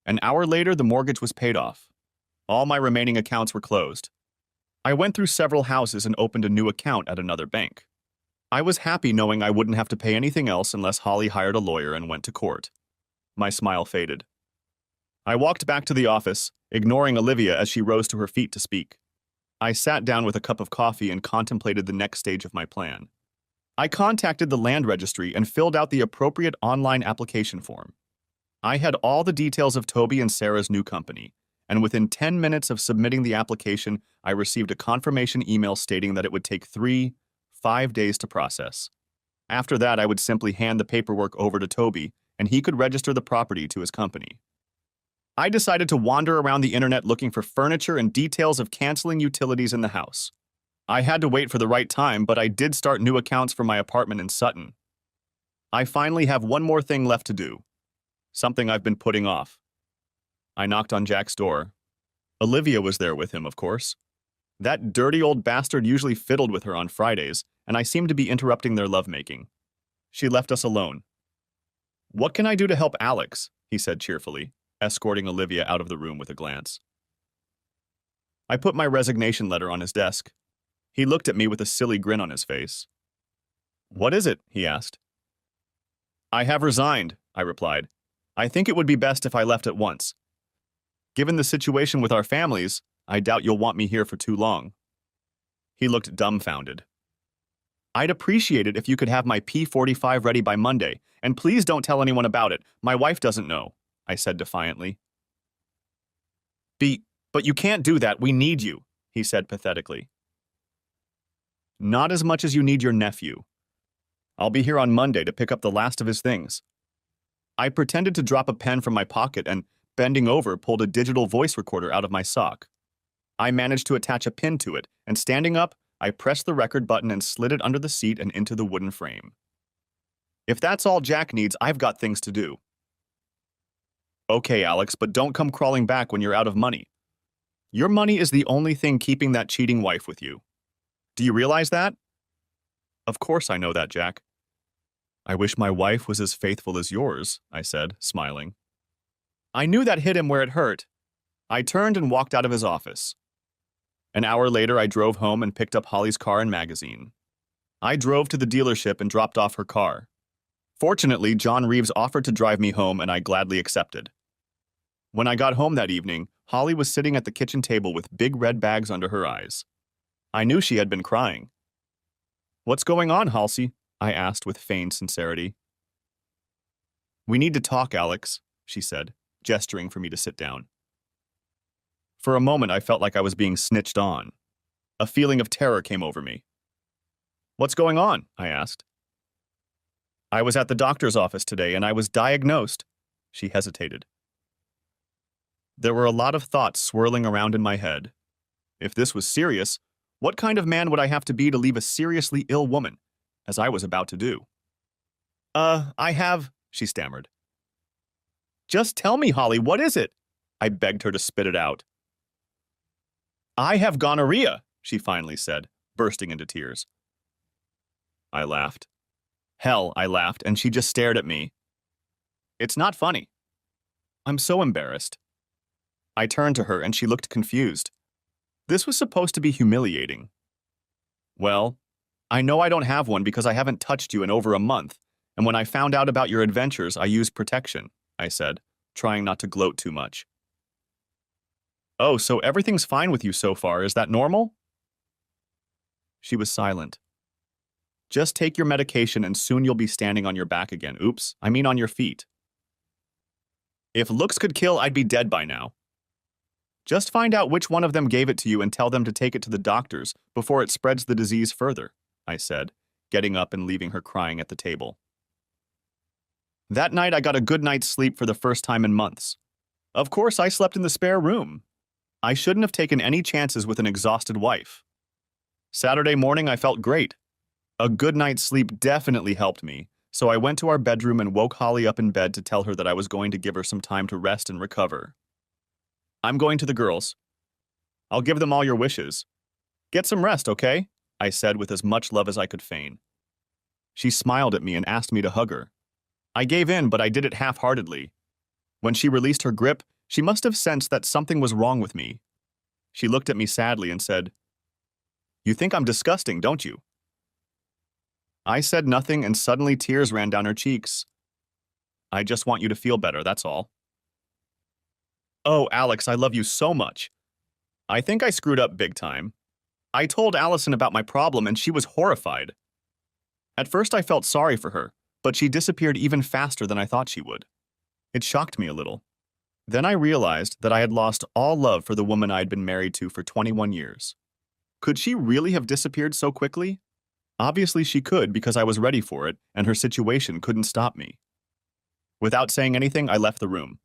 An hour later, the mortgage was paid off. All my remaining accounts were closed. I went through several houses and opened a new account at another bank. I was happy knowing I wouldn't have to pay anything else unless Holly hired a lawyer and went to court. My smile faded. I walked back to the office, ignoring Olivia as she rose to her feet to speak. I sat down with a cup of coffee and contemplated the next stage of my plan. I contacted the land registry and filled out the appropriate online application form. I had all the details of Toby and Sarah's new company, and within 10 minutes of submitting the application, I received a confirmation email stating that it would take 5 days to process. After that, I would simply hand the paperwork over to Toby, and he could register the property to his company. I decided to wander around the internet looking for furniture and details of canceling utilities in the house. I had to wait for the right time, but I did start new accounts for my apartment in Sutton. I finally have one more thing left to do, something I've been putting off. I knocked on Jack's door. Olivia was there with him, of course. That dirty old bastard usually fiddled with her on Fridays, and I seemed to be interrupting their lovemaking. She left us alone. "What can I do to help Alex?" he said cheerfully, escorting Olivia out of the room with a glance. I put my resignation letter on his desk. He looked at me with a silly grin on his face. "What is it?" he asked. "I have resigned," I replied. "I think it would be best if I left at once. Given the situation with our families, I doubt you'll want me here for too long." He looked dumbfounded. "I'd appreciate it if you could have my P45 ready by Monday, and please don't tell anyone about it. My wife doesn't know," I said defiantly. But you can't do that. We need you," he said pathetically. "Not as much as you need your nephew. I'll be here on Monday to pick up the last of his things." I pretended to drop a pen from my pocket and, bending over, pulled a digital voice recorder out of my sock. I managed to attach a pin to it, and standing up, I pressed the record button and slid it under the seat and into the wooden frame. "If that's all Jack needs, I've got things to do." "Okay, Alex, but don't come crawling back when you're out of money. Your money is the only thing keeping that cheating wife with you. Do you realize that?" "Of course I know that, Jack." "I wish my wife was as faithful as yours," I said, smiling. I knew that hit him where it hurt. I turned and walked out of his office. An hour later, I drove home and picked up Holly's car and magazine. I drove to the dealership and dropped off her car. Fortunately, John Reeves offered to drive me home, and I gladly accepted. When I got home that evening, Holly was sitting at the kitchen table with big red bags under her eyes. I knew she had been crying. "What's going on, Halsey?" I asked with feigned sincerity. "We need to talk, Alex," she said, gesturing for me to sit down. For a moment, I felt like I was being snitched on. A feeling of terror came over me. "What's going on?" I asked. "I was at the doctor's office today, and I was diagnosed." She hesitated. There were a lot of thoughts swirling around in my head. If this was serious, what kind of man would I have to be to leave a seriously ill woman, as I was about to do? I have," she stammered. "Just tell me, Holly, what is it?" I begged her to spit it out. "I have gonorrhea," she finally said, bursting into tears. I laughed. Hell, I laughed, and she just stared at me. "It's not funny." I'm so embarrassed. I turned to her, and she looked confused. This was supposed to be humiliating. "Well, I know I don't have one because I haven't touched you in over a month, and when I found out about your adventures, I used protection," I said, trying not to gloat too much. "Oh, so everything's fine with you so far, is that normal?" She was silent. "Just take your medication and soon you'll be standing on your back again. Oops, I mean on your feet." "If looks could kill, I'd be dead by now." "Just find out which one of them gave it to you and tell them to take it to the doctors before it spreads the disease further," I said, getting up and leaving her crying at the table. That night, I got a good night's sleep for the first time in months. Of course, I slept in the spare room. I shouldn't have taken any chances with an exhausted wife. Saturday morning, I felt great. A good night's sleep definitely helped me, so I went to our bedroom and woke Holly up in bed to tell her that I was going to give her some time to rest and recover. "I'm going to the girls. I'll give them all your wishes. Get some rest, okay?" I said with as much love as I could feign. She smiled at me and asked me to hug her. I gave in, but I did it half-heartedly. When she released her grip, she must have sensed that something was wrong with me. She looked at me sadly and said, "You think I'm disgusting, don't you?" I said nothing, and suddenly tears ran down her cheeks. "I just want you to feel better, that's all." "Oh, Alex, I love you so much. I think I screwed up big time. I told Allison about my problem, and she was horrified." At first I felt sorry for her, but she disappeared even faster than I thought she would. It shocked me a little. Then I realized that I had lost all love for the woman I'd been married to for 21 years. Could she really have disappeared so quickly? Obviously she could because I was ready for it, and her situation couldn't stop me. Without saying anything, I left the room.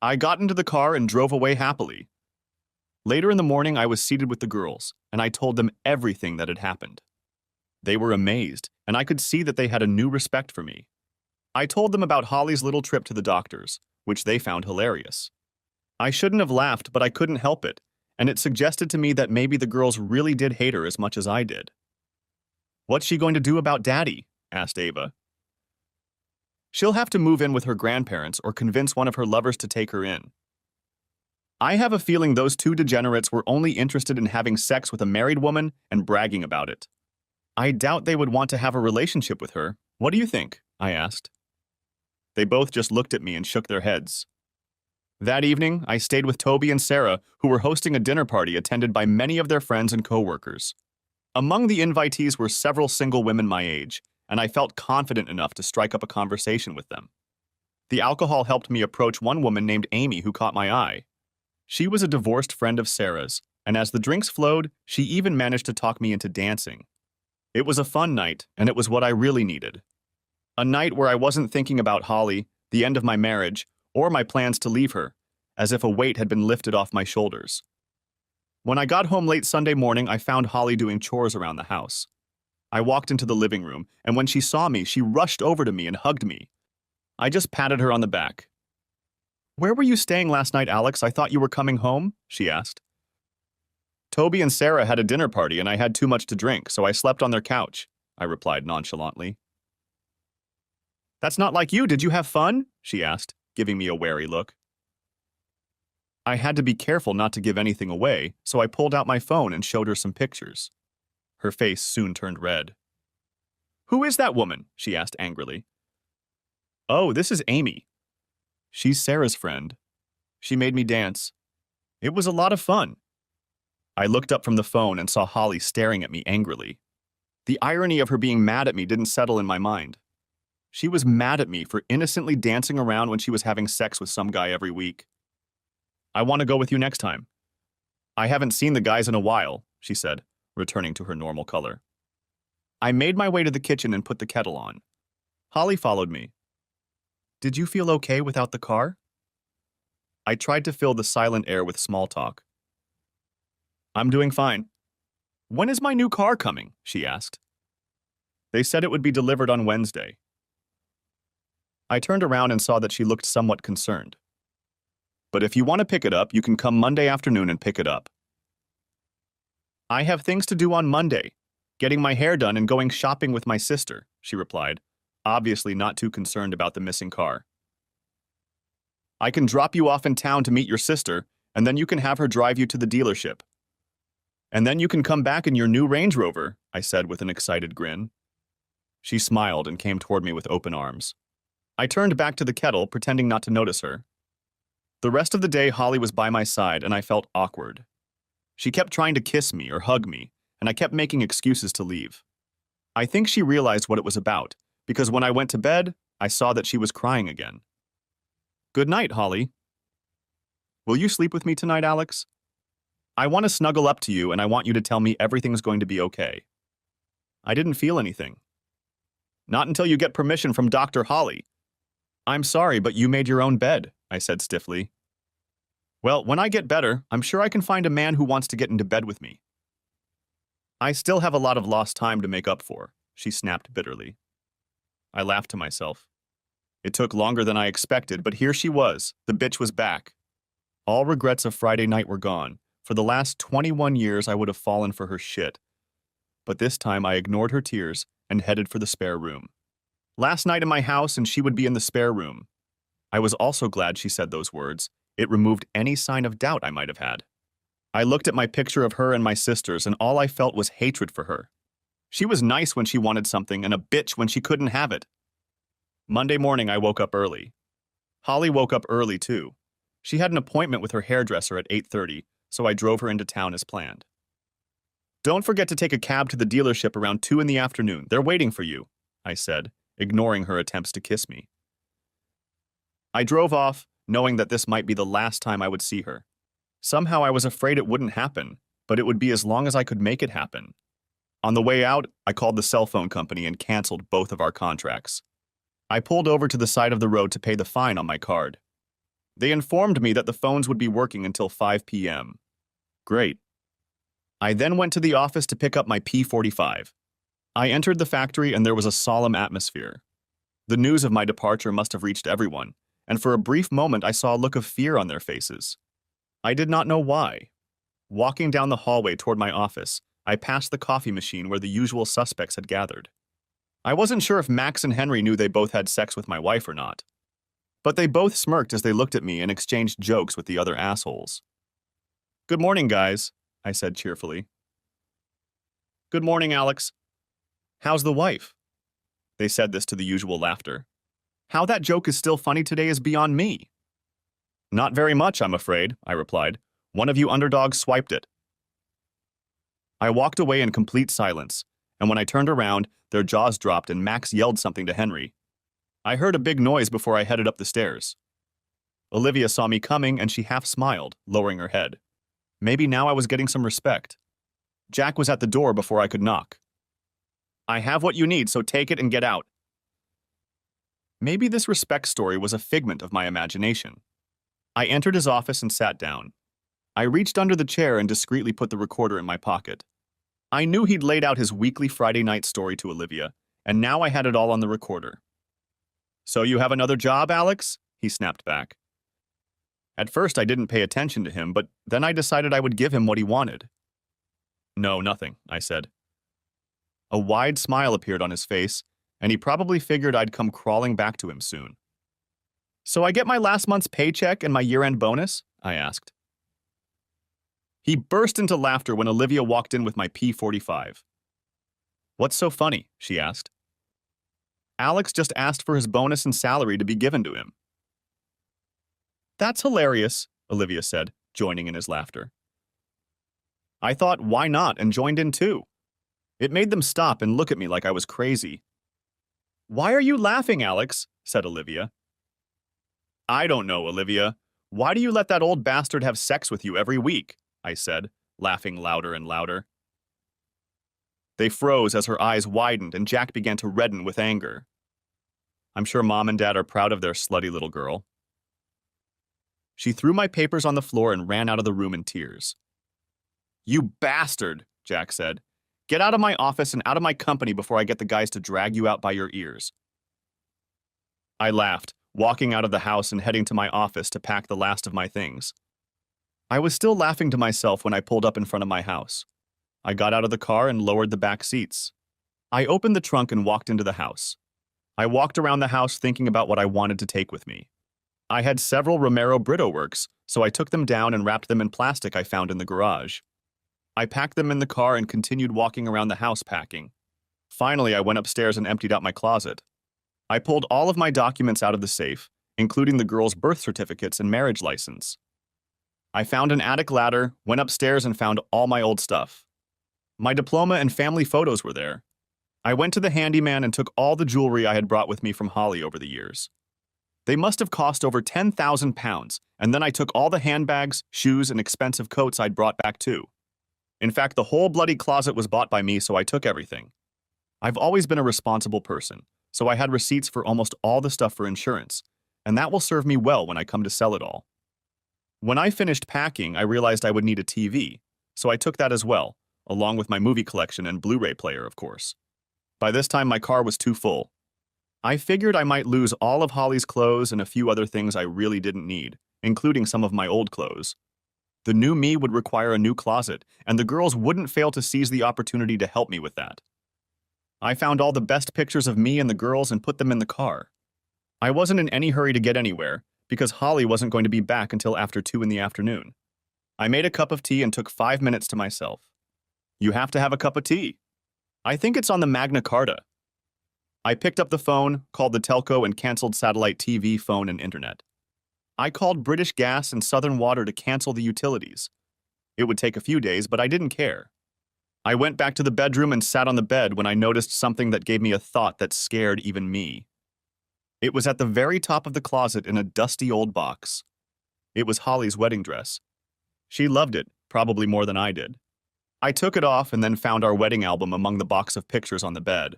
I got into the car and drove away happily. Later in the morning, I was seated with the girls, and I told them everything that had happened. They were amazed, and I could see that they had a new respect for me. I told them about Holly's little trip to the doctors, which they found hilarious. I shouldn't have laughed, but I couldn't help it, and it suggested to me that maybe the girls really did hate her as much as I did. "What's she going to do about Daddy?" asked Ava. "She'll have to move in with her grandparents or convince one of her lovers to take her in." I have a feeling those two degenerates were only interested in having sex with a married woman and bragging about it. I doubt they would want to have a relationship with her. What do you think? I asked. They both just looked at me and shook their heads. That evening, I stayed with Toby and Sarah, who were hosting a dinner party attended by many of their friends and coworkers. Among the invitees were several single women my age, and I felt confident enough to strike up a conversation with them. The alcohol helped me approach one woman named Amy who caught my eye. She was a divorced friend of Sarah's, and as the drinks flowed, she even managed to talk me into dancing. It was a fun night, and it was what I really needed. A night where I wasn't thinking about Holly, the end of my marriage, or my plans to leave her, as if a weight had been lifted off my shoulders. When I got home late Sunday morning, I found Holly doing chores around the house. I walked into the living room, and when she saw me, she rushed over to me and hugged me. I just patted her on the back. "Where were you staying last night, Alex? I thought you were coming home," she asked. "Toby and Sarah had a dinner party, and I had too much to drink, so I slept on their couch," I replied nonchalantly. "That's not like you. Did you have fun?" she asked, giving me a wary look. I had to be careful not to give anything away, so I pulled out my phone and showed her some pictures. Her face soon turned red. "Who is that woman?" she asked angrily. "Oh, this is Amy. She's Sarah's friend. She made me dance. It was a lot of fun." I looked up from the phone and saw Holly staring at me angrily. The irony of her being mad at me didn't settle in my mind. She was mad at me for innocently dancing around when she was having sex with some guy every week. "I want to go with you next time." "I haven't seen the guys in a while," she said, returning to her normal color. I made my way to the kitchen and put the kettle on. Holly followed me. "Did you feel okay without the car?" I tried to fill the silent air with small talk. "I'm doing fine." "When is my new car coming?" she asked. "They said it would be delivered on Wednesday." I turned around and saw that she looked somewhat concerned. "But if you want to pick it up, you can come Monday afternoon and pick it up." "I have things to do on Monday, getting my hair done and going shopping with my sister," she replied, obviously not too concerned about the missing car. "I can drop you off in town to meet your sister, and then you can have her drive you to the dealership. And then you can come back in your new Range Rover," I said with an excited grin. She smiled and came toward me with open arms. I turned back to the kettle, pretending not to notice her. The rest of the day, Holly was by my side, and I felt awkward. She kept trying to kiss me or hug me, and I kept making excuses to leave. I think she realized what it was about, because when I went to bed, I saw that she was crying again. "Good night, Holly." "Will you sleep with me tonight, Alex? I want to snuggle up to you, and I want you to tell me everything's going to be okay." I didn't feel anything. "Not until you get permission from Dr. Holly." "I'm sorry, but you made your own bed," I said stiffly. "Well, when I get better, I'm sure I can find a man who wants to get into bed with me." "I still have a lot of lost time to make up for," she snapped bitterly. I laughed to myself. It took longer than I expected, but here she was. The bitch was back. All regrets of Friday night were gone. For the last 21 years, I would have fallen for her shit. But this time, I ignored her tears and headed for the spare room. Last night in my house, and she would be in the spare room. I was also glad she said those words. It removed any sign of doubt I might have had. I looked at my picture of her and my sisters, and all I felt was hatred for her. She was nice when she wanted something and a bitch when she couldn't have it. Monday morning, I woke up early. Holly woke up early, too. She had an appointment with her hairdresser at 8:30, so I drove her into town as planned. "Don't forget to take a cab to the dealership around 2 in the afternoon. They're waiting for you," I said, ignoring her attempts to kiss me. I drove off, knowing that this might be the last time I would see her. Somehow I was afraid it wouldn't happen, but it would be as long as I could make it happen. On the way out, I called the cell phone company and canceled both of our contracts. I pulled over to the side of the road to pay the fine on my card. They informed me that the phones would be working until 5 p.m. Great. I then went to the office to pick up my P45. I entered the factory and there was a solemn atmosphere. The news of my departure must have reached everyone, and for a brief moment I saw a look of fear on their faces. I did not know why. Walking down the hallway toward my office, I passed the coffee machine where the usual suspects had gathered. I wasn't sure if Max and Henry knew they both had sex with my wife or not. But they both smirked as they looked at me and exchanged jokes with the other assholes. "Good morning, guys," I said cheerfully. "Good morning, Alex. How's the wife?" They said this to the usual laughter. How that joke is still funny today is beyond me. "Not very much, I'm afraid," I replied. "One of you underdogs swiped it." I walked away in complete silence, and when I turned around, their jaws dropped and Max yelled something to Henry. I heard a big noise before I headed up the stairs. Olivia saw me coming and she half smiled, lowering her head. Maybe now I was getting some respect. Jack was at the door before I could knock. "I have what you need, so take it and get out." Maybe this respect story was a figment of my imagination. I entered his office and sat down. I reached under the chair and discreetly put the recorder in my pocket. I knew he'd laid out his weekly Friday night story to Olivia, and now I had it all on the recorder. "So you have another job, Alex?" he snapped back. At first I didn't pay attention to him, but then I decided I would give him what he wanted. "No, nothing," I said. A wide smile appeared on his face, and he probably figured I'd come crawling back to him soon. "So I get my last month's paycheck and my year-end bonus?" I asked. He burst into laughter when Olivia walked in with my P45. "What's so funny?" she asked. "Alex just asked for his bonus and salary to be given to him." "That's hilarious," Olivia said, joining in his laughter. I thought, why not, and joined in too. It made them stop and look at me like I was crazy. "Why are you laughing, Alex?" said Olivia. "I don't know, Olivia. Why do you let that old bastard have sex with you every week?" I said, laughing louder and louder. They froze as her eyes widened and Jack began to redden with anger. I'm sure Mom and Dad are proud of their slutty little girl. She threw my papers on the floor and ran out of the room in tears. "You bastard," Jack said. "Get out of my office and out of my company before I get the guys to drag you out by your ears." I laughed, walking out of the house and heading to my office to pack the last of my things. I was still laughing to myself when I pulled up in front of my house. I got out of the car and lowered the back seats. I opened the trunk and walked into the house. I walked around the house thinking about what I wanted to take with me. I had several Romero Brito works, so I took them down and wrapped them in plastic I found in the garage. I packed them in the car and continued walking around the house packing. Finally, I went upstairs and emptied out my closet. I pulled all of my documents out of the safe, including the girls' birth certificates and marriage license. I found an attic ladder, went upstairs and found all my old stuff. My diploma and family photos were there. I went to the handyman and took all the jewelry I had brought with me from Holly over the years. They must have cost over 10,000 pounds, and then I took all the handbags, shoes, and expensive coats I'd brought back too. In fact, the whole bloody closet was bought by me, so I took everything. I've always been a responsible person, so I had receipts for almost all the stuff for insurance, and that will serve me well when I come to sell it all. When I finished packing, I realized I would need a TV, so I took that as well, along with my movie collection and Blu-ray player, of course. By this time, my car was too full. I figured I might lose all of Holly's clothes and a few other things I really didn't need, including some of my old clothes. The new me would require a new closet, and the girls wouldn't fail to seize the opportunity to help me with that. I found all the best pictures of me and the girls and put them in the car. I wasn't in any hurry to get anywhere, because Holly wasn't going to be back until after 2 in the afternoon. I made a cup of tea and took 5 minutes to myself. You have to have a cup of tea. I think it's on the Magna Carta. I picked up the phone, called the telco, and canceled satellite TV, phone, and internet. I called British Gas and Southern Water to cancel the utilities. It would take a few days, but I didn't care. I went back to the bedroom and sat on the bed when I noticed something that gave me a thought that scared even me. It was at the very top of the closet in a dusty old box. It was Holly's wedding dress. She loved it, probably more than I did. I took it off and then found our wedding album among the box of pictures on the bed.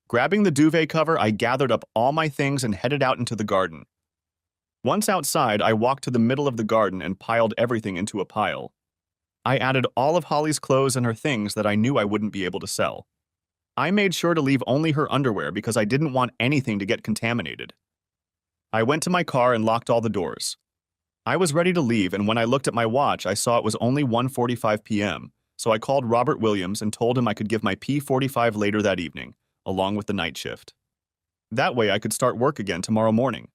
Grabbing the duvet cover, I gathered up all my things and headed out into the garden. Once outside, I walked to the middle of the garden and piled everything into a pile. I added all of Holly's clothes and her things that I knew I wouldn't be able to sell. I made sure to leave only her underwear because I didn't want anything to get contaminated. I went to my car and locked all the doors. I was ready to leave, and when I looked at my watch, I saw it was only 1:45 p.m., so I called Robert Williams and told him I could give my P45 later that evening, along with the night shift. That way I could start work again tomorrow morning.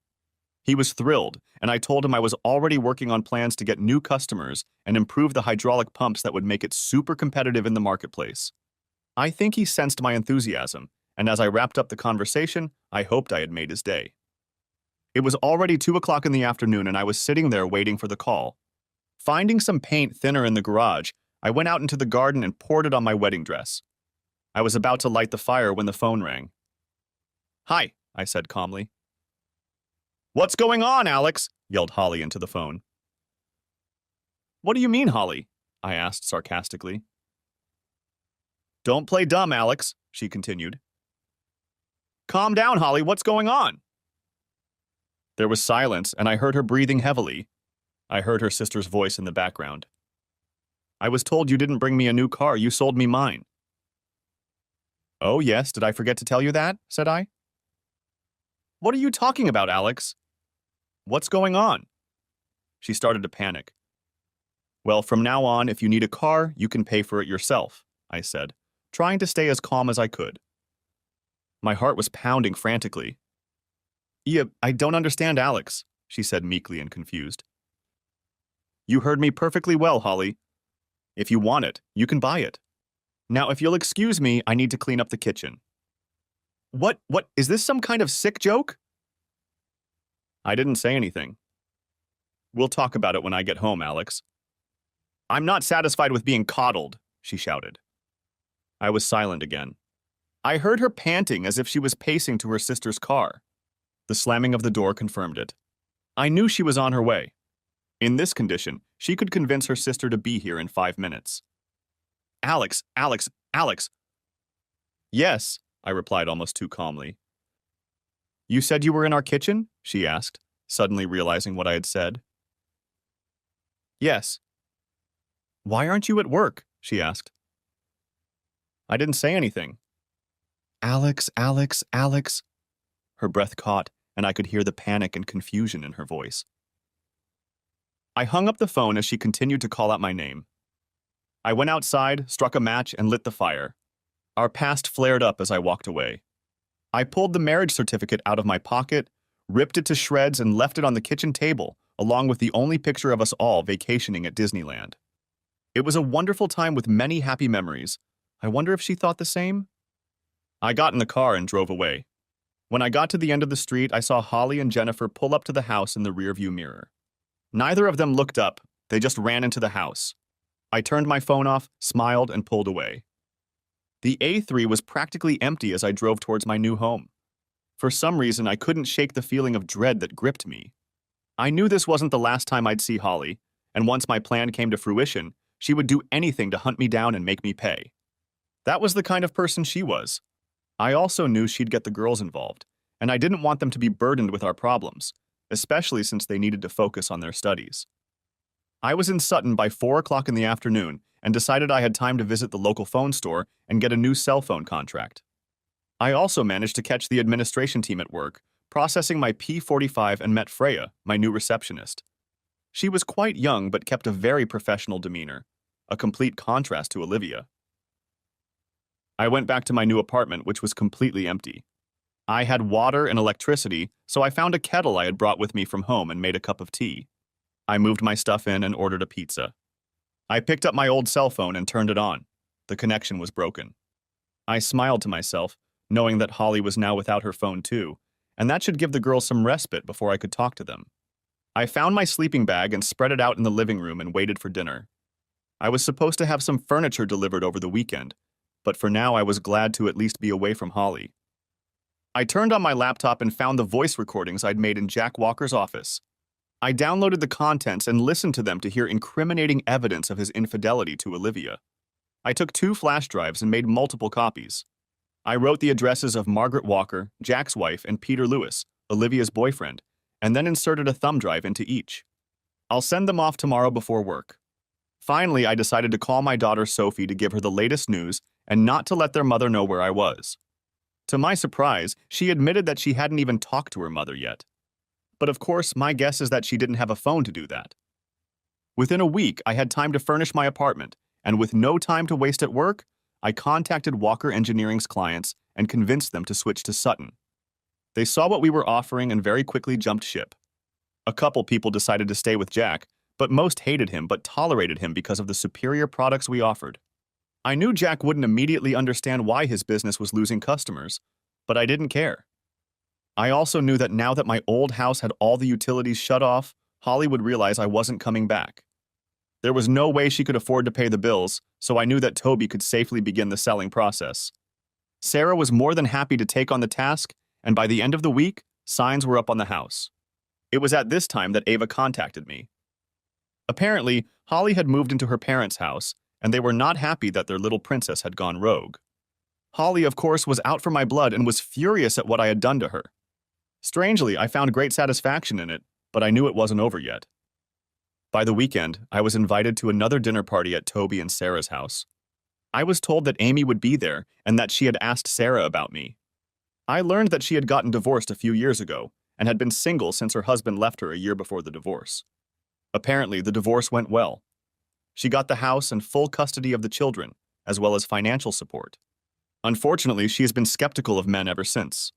He was thrilled, and I told him I was already working on plans to get new customers and improve the hydraulic pumps that would make it super competitive in the marketplace. I think he sensed my enthusiasm, and as I wrapped up the conversation, I hoped I had made his day. It was already 2 o'clock in the afternoon, and I was sitting there waiting for the call. Finding some paint thinner in the garage, I went out into the garden and poured it on my wedding dress. I was about to light the fire when the phone rang. "Hi," I said calmly. "What's going on, Alex?" yelled Holly into the phone. "What do you mean, Holly?" I asked sarcastically. "Don't play dumb, Alex," she continued. "Calm down, Holly. What's going on?" There was silence, and I heard her breathing heavily. I heard her sister's voice in the background. "I was told you didn't bring me a new car. You sold me mine." "Oh, yes. Did I forget to tell you that?" said I. "What are you talking about, Alex? What's going on?" She started to panic. "Well, from now on, if you need a car, you can pay for it yourself," I said, trying to stay as calm as I could. My heart was pounding frantically. "Yeah, I don't understand, Alex," she said meekly and confused. "You heard me perfectly well, Holly. If you want it, you can buy it. Now, if you'll excuse me, I need to clean up the kitchen." What, is this some kind of sick joke?" I didn't say anything. "We'll talk about it when I get home, Alex." "I'm not satisfied with being coddled," she shouted. I was silent again. I heard her panting as if she was pacing to her sister's car. The slamming of the door confirmed it. I knew she was on her way. In this condition, she could convince her sister to be here in 5 minutes. "Alex, Alex, Alex." "Yes," I replied almost too calmly. "You said you were in our kitchen?" she asked, suddenly realizing what I had said. "Yes." "Why aren't you at work?" she asked. I didn't say anything. "Alex, Alex, Alex." Her breath caught, and I could hear the panic and confusion in her voice. I hung up the phone as she continued to call out my name. I went outside, struck a match, and lit the fire. Our past flared up as I walked away. I pulled the marriage certificate out of my pocket, ripped it to shreds, and left it on the kitchen table, along with the only picture of us all vacationing at Disneyland. It was a wonderful time with many happy memories. I wonder if she thought the same? I got in the car and drove away. When I got to the end of the street, I saw Holly and Jennifer pull up to the house in the rearview mirror. Neither of them looked up. They just ran into the house. I turned my phone off, smiled, and pulled away. The A3 was practically empty as I drove towards my new home. For some reason, I couldn't shake the feeling of dread that gripped me. I knew this wasn't the last time I'd see Holly, and once my plan came to fruition, she would do anything to hunt me down and make me pay. That was the kind of person she was. I also knew she'd get the girls involved, and I didn't want them to be burdened with our problems, especially since they needed to focus on their studies. I was in Sutton by 4 o'clock in the afternoon and decided I had time to visit the local phone store and get a new cell phone contract. I also managed to catch the administration team at work, processing my P45, and met Freya, my new receptionist. She was quite young but kept a very professional demeanor, a complete contrast to Olivia. I went back to my new apartment, which was completely empty. I had water and electricity, so I found a kettle I had brought with me from home and made a cup of tea. I moved my stuff in and ordered a pizza. I picked up my old cell phone and turned it on. The connection was broken. I smiled to myself, knowing that Holly was now without her phone too, and that should give the girls some respite before I could talk to them. I found my sleeping bag and spread it out in the living room and waited for dinner. I was supposed to have some furniture delivered over the weekend, but for now I was glad to at least be away from Holly. I turned on my laptop and found the voice recordings I'd made in Jack Walker's office. I downloaded the contents and listened to them to hear incriminating evidence of his infidelity to Olivia. I took 2 flash drives and made multiple copies. I wrote the addresses of Margaret Walker, Jack's wife, and Peter Lewis, Olivia's boyfriend, and then inserted a thumb drive into each. I'll send them off tomorrow before work. Finally, I decided to call my daughter Sophie to give her the latest news and not to let their mother know where I was. To my surprise, she admitted that she hadn't even talked to her mother yet. But of course, my guess is that she didn't have a phone to do that. Within a week, I had time to furnish my apartment, and with no time to waste at work, I contacted Walker Engineering's clients and convinced them to switch to Sutton. They saw what we were offering and very quickly jumped ship. A couple people decided to stay with Jack, but most hated him but tolerated him because of the superior products we offered. I knew Jack wouldn't immediately understand why his business was losing customers, but I didn't care. I also knew that now that my old house had all the utilities shut off, Holly would realize I wasn't coming back. There was no way she could afford to pay the bills, so I knew that Toby could safely begin the selling process. Sarah was more than happy to take on the task, and by the end of the week, signs were up on the house. It was at this time that Ava contacted me. Apparently, Holly had moved into her parents' house, and they were not happy that their little princess had gone rogue. Holly, of course, was out for my blood and was furious at what I had done to her. Strangely, I found great satisfaction in it, but I knew it wasn't over yet. By the weekend, I was invited to another dinner party at Toby and Sarah's house. I was told that Amy would be there and that she had asked Sarah about me. I learned that she had gotten divorced a few years ago and had been single since her husband left her a year before the divorce. Apparently, the divorce went well. She got the house and full custody of the children, as well as financial support. Unfortunately, she has been skeptical of men ever since.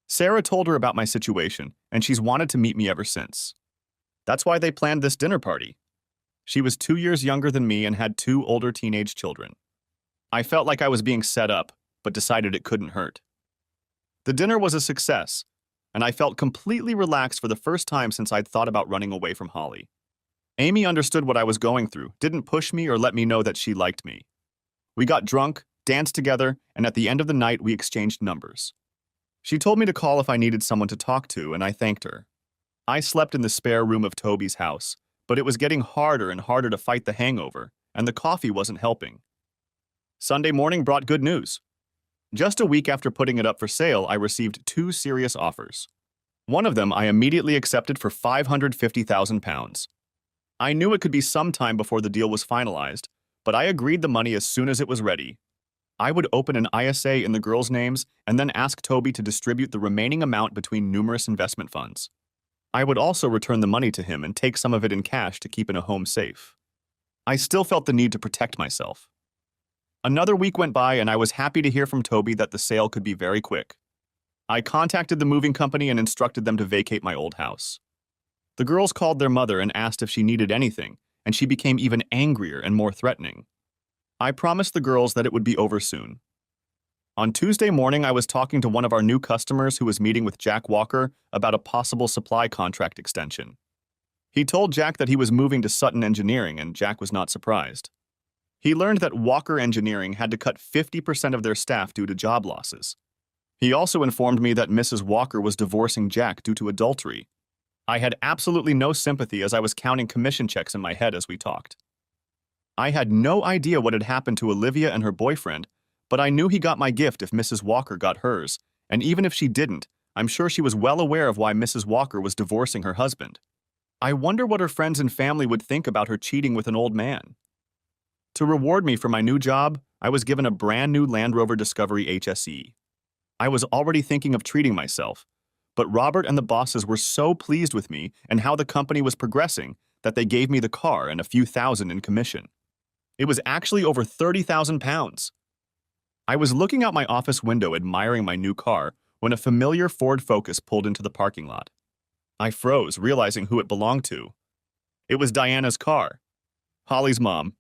Sarah told her about my situation, and she's wanted to meet me ever since. That's why they planned this dinner party. She was 2 years younger than me and had 2 older teenage children. I felt like I was being set up, but decided it couldn't hurt. The dinner was a success, and I felt completely relaxed for the first time since I'd thought about running away from Holly. Amy understood what I was going through, didn't push me or let me know that she liked me. We got drunk, danced together, and at the end of the night we exchanged numbers. She told me to call if I needed someone to talk to, and I thanked her. I slept in the spare room of Toby's house, but it was getting harder and harder to fight the hangover, and the coffee wasn't helping. Sunday morning brought good news. Just a week after putting it up for sale, I received 2 serious offers. One of them I immediately accepted for £550,000. I knew it could be some time before the deal was finalized, but I agreed the money as soon as it was ready. I would open an ISA in the girls' names and then ask Toby to distribute the remaining amount between numerous investment funds. I would also return the money to him and take some of it in cash to keep in a home safe. I still felt the need to protect myself. Another week went by and I was happy to hear from Toby that the sale could be very quick. I contacted the moving company and instructed them to vacate my old house. The girls called their mother and asked if she needed anything, and she became even angrier and more threatening. I promised the girls that it would be over soon. On Tuesday morning, I was talking to one of our new customers who was meeting with Jack Walker about a possible supply contract extension. He told Jack that he was moving to Sutton Engineering, and Jack was not surprised. He learned that Walker Engineering had to cut 50% of their staff due to job losses. He also informed me that Mrs. Walker was divorcing Jack due to adultery. I had absolutely no sympathy as I was counting commission checks in my head as we talked. I had no idea what had happened to Olivia and her boyfriend, but I knew he got my gift if Mrs. Walker got hers, and even if she didn't, I'm sure she was well aware of why Mrs. Walker was divorcing her husband. I wonder what her friends and family would think about her cheating with an old man. To reward me for my new job, I was given a brand new Land Rover Discovery HSE. I was already thinking of treating myself, but Robert and the bosses were so pleased with me and how the company was progressing that they gave me the car and a few thousand in commission. It was actually over £30,000. I was looking out my office window admiring my new car when a familiar Ford Focus pulled into the parking lot. I froze, realizing who it belonged to. It was Diana's car, Holly's mom.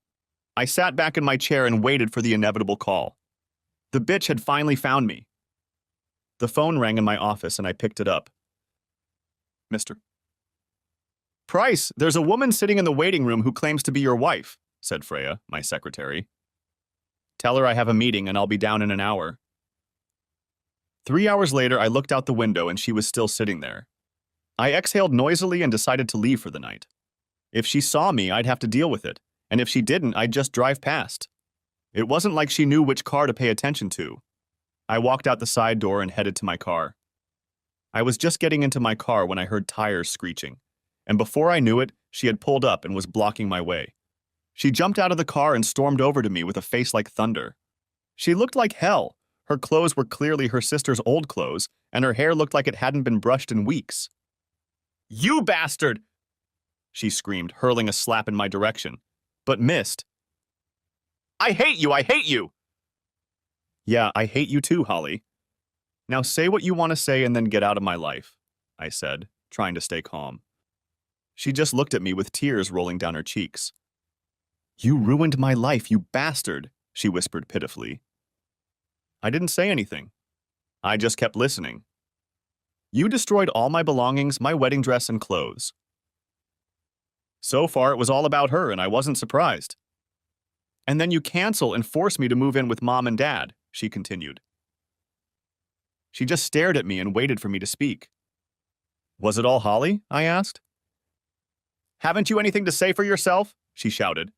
I sat back in my chair and waited for the inevitable call. The bitch had finally found me. The phone rang in my office and I picked it up. Mr. Price, there's a woman sitting in the waiting room who claims to be your wife, said Freya, my secretary. Tell her I have a meeting and I'll be down in an hour. 3 hours later, I looked out the window and she was still sitting there. I exhaled noisily and decided to leave for the night. If she saw me, I'd have to deal with it, and if she didn't, I'd just drive past. It wasn't like she knew which car to pay attention to. I walked out the side door and headed to my car. I was just getting into my car when I heard tires screeching, and before I knew it, she had pulled up and was blocking my way. She jumped out of the car and stormed over to me with a face like thunder. She looked like hell. Her clothes were clearly her sister's old clothes, and her hair looked like it hadn't been brushed in weeks. "You bastard!" she screamed, hurling a slap in my direction, but missed. "I hate you! I hate you!" "Yeah, I hate you too, Holly. Now say what you want to say and then get out of my life," I said, trying to stay calm. She just looked at me with tears rolling down her cheeks. "You ruined my life, you bastard," she whispered pitifully. I didn't say anything. I just kept listening. "You destroyed all my belongings, my wedding dress and clothes." So far, it was all about her, and I wasn't surprised. "And then you cancel and force me to move in with Mom and Dad," she continued. She just stared at me and waited for me to speak. "Was it all Holly?" I asked. "Haven't you anything to say for yourself?" she shouted.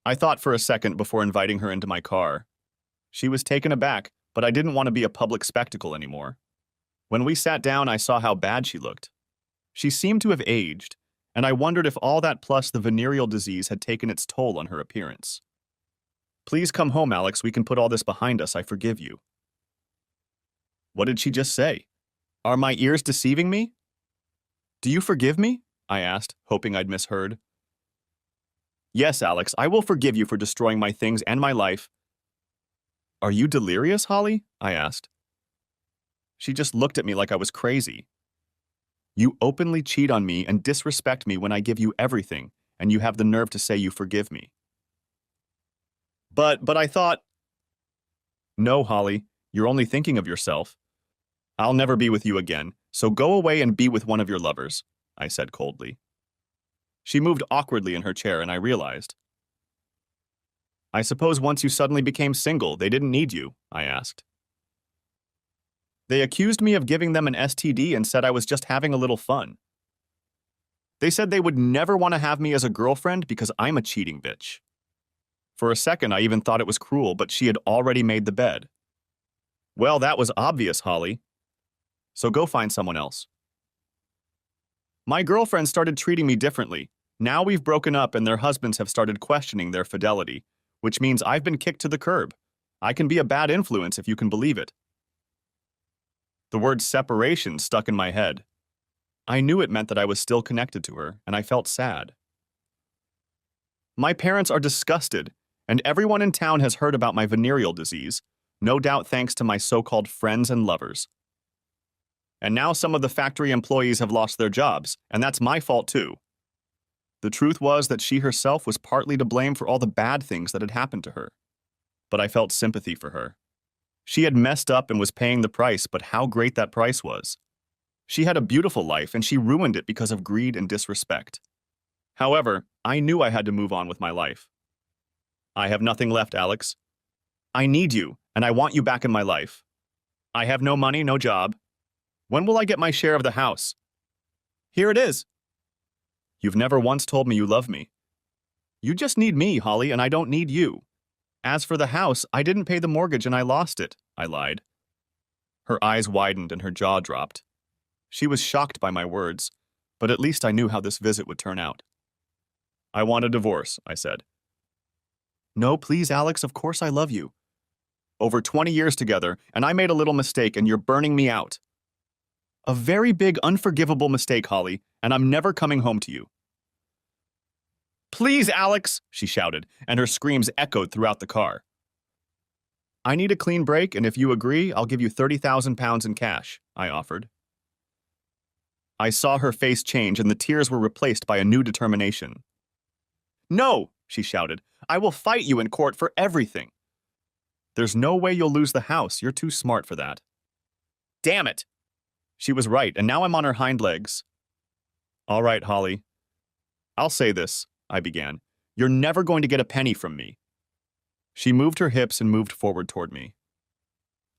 I thought for a second before inviting her into my car. She was taken aback, but I didn't want to be a public spectacle anymore. When we sat down, I saw how bad she looked. She seemed to have aged, and I wondered if all that plus the venereal disease had taken its toll on her appearance. "Please come home, Alex. We can put all this behind us. I forgive you." What did she just say? Are my ears deceiving me? "Do you forgive me?" I asked, hoping I'd misheard. "Yes, Alex, I will forgive you for destroying my things and my life." "Are you delirious, Holly?" I asked. She just looked at me like I was crazy. "You openly cheat on me and disrespect me when I give you everything, and you have the nerve to say you forgive me." But I thought..." "No, Holly, you're only thinking of yourself. I'll never be with you again, so go away and be with one of your lovers," I said coldly. She moved awkwardly in her chair, and I realized. "I suppose once you suddenly became single, they didn't need you?" I asked. "They accused me of giving them an STD and said I was just having a little fun. They said they would never want to have me as a girlfriend because I'm a cheating bitch." For a second, I even thought it was cruel, but she had already made the bed. "Well, that was obvious, Holly. So go find someone else." "My girlfriend started treating me differently. Now we've broken up and their husbands have started questioning their fidelity, which means I've been kicked to the curb. I can be a bad influence if you can believe it." The word separation stuck in my head. I knew it meant that I was still connected to her, and I felt sad. "My parents are disgusted, and everyone in town has heard about my venereal disease, no doubt thanks to my so-called friends and lovers. And now some of the factory employees have lost their jobs, and that's my fault too." The truth was that she herself was partly to blame for all the bad things that had happened to her. But I felt sympathy for her. She had messed up and was paying the price, but how great that price was. She had a beautiful life, and she ruined it because of greed and disrespect. However, I knew I had to move on with my life. "I have nothing left, Alex. I need you, and I want you back in my life. I have no money, no job. When will I get my share of the house?" "Here it is." "You've never once told me you love me." "You just need me, Holly, and I don't need you. As for the house, I didn't pay the mortgage and I lost it," I lied. Her eyes widened and her jaw dropped. She was shocked by my words, but at least I knew how this visit would turn out. "I want a divorce," I said. "No, please, Alex, of course I love you. Over 20 years together, and I made a little mistake and you're burning me out. A very big, unforgivable mistake, Holly, and I'm never coming home to you." "Please, Alex," she shouted, and her screams echoed throughout the car. "I need a clean break, and if you agree, I'll give you £30,000 in cash," I offered. I saw her face change, and the tears were replaced by a new determination. "No," she shouted. "I will fight you in court for everything." "There's no way you'll lose the house. You're too smart for that." "Damn it!" She was right, and now I'm on her hind legs. "All right, Holly. I'll say this," I began. You're never going to get a penny from me. She moved her hips and moved forward toward me.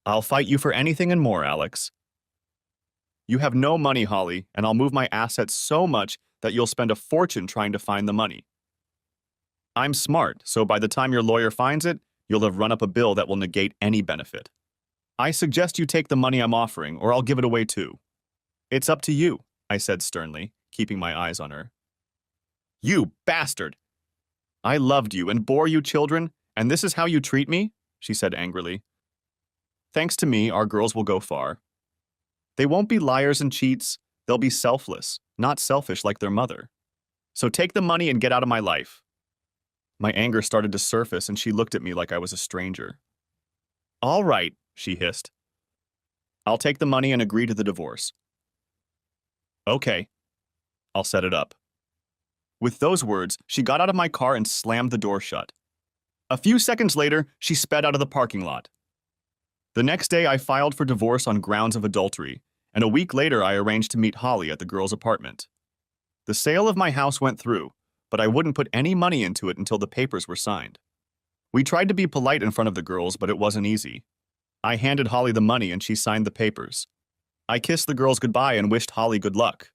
I'll fight you for anything and more, Alex. You have no money, Holly, and I'll move my assets so much that you'll spend a fortune trying to find the money. I'm smart, so by the time your lawyer finds it, you'll have run up a bill that will negate any benefit. I suggest you take the money I'm offering, or I'll give it away too. It's up to you, I said sternly, keeping my eyes on her. You bastard! I loved you and bore you children, and this is how you treat me? She said angrily. Thanks to me, our girls will go far. They won't be liars and cheats. They'll be selfless, not selfish like their mother. So take the money and get out of my life. My anger started to surface, and she looked at me like I was a stranger. All right, she hissed. I'll take the money and agree to the divorce. Okay. I'll set it up. With those words, she got out of my car and slammed the door shut. A few seconds later, she sped out of the parking lot. The next day, I filed for divorce on grounds of adultery, and a week later, I arranged to meet Holly at the girl's apartment. The sale of my house went through, but I wouldn't put any money into it until the papers were signed. We tried to be polite in front of the girls, but it wasn't easy. I handed Holly the money and she signed the papers. I kissed the girls goodbye and wished Holly good luck.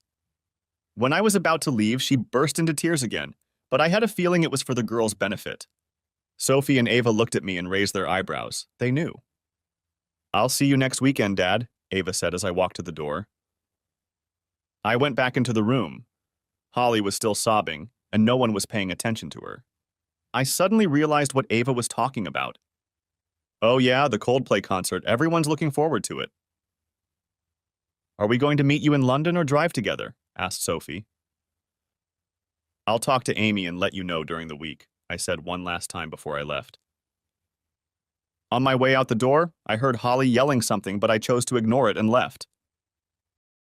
When I was about to leave, she burst into tears again, but I had a feeling it was for the girls' benefit. Sophie and Ava looked at me and raised their eyebrows. They knew. I'll see you next weekend, Dad, Ava said as I walked to the door. I went back into the room. Holly was still sobbing, and no one was paying attention to her. I suddenly realized what Ava was talking about. Oh yeah, the Coldplay concert. Everyone's looking forward to it. Are we going to meet you in London or drive together? Asked Sophie. I'll talk to Amy and let you know during the week, I said one last time before I left. On my way out the door, I heard Holly yelling something, but I chose to ignore it and left.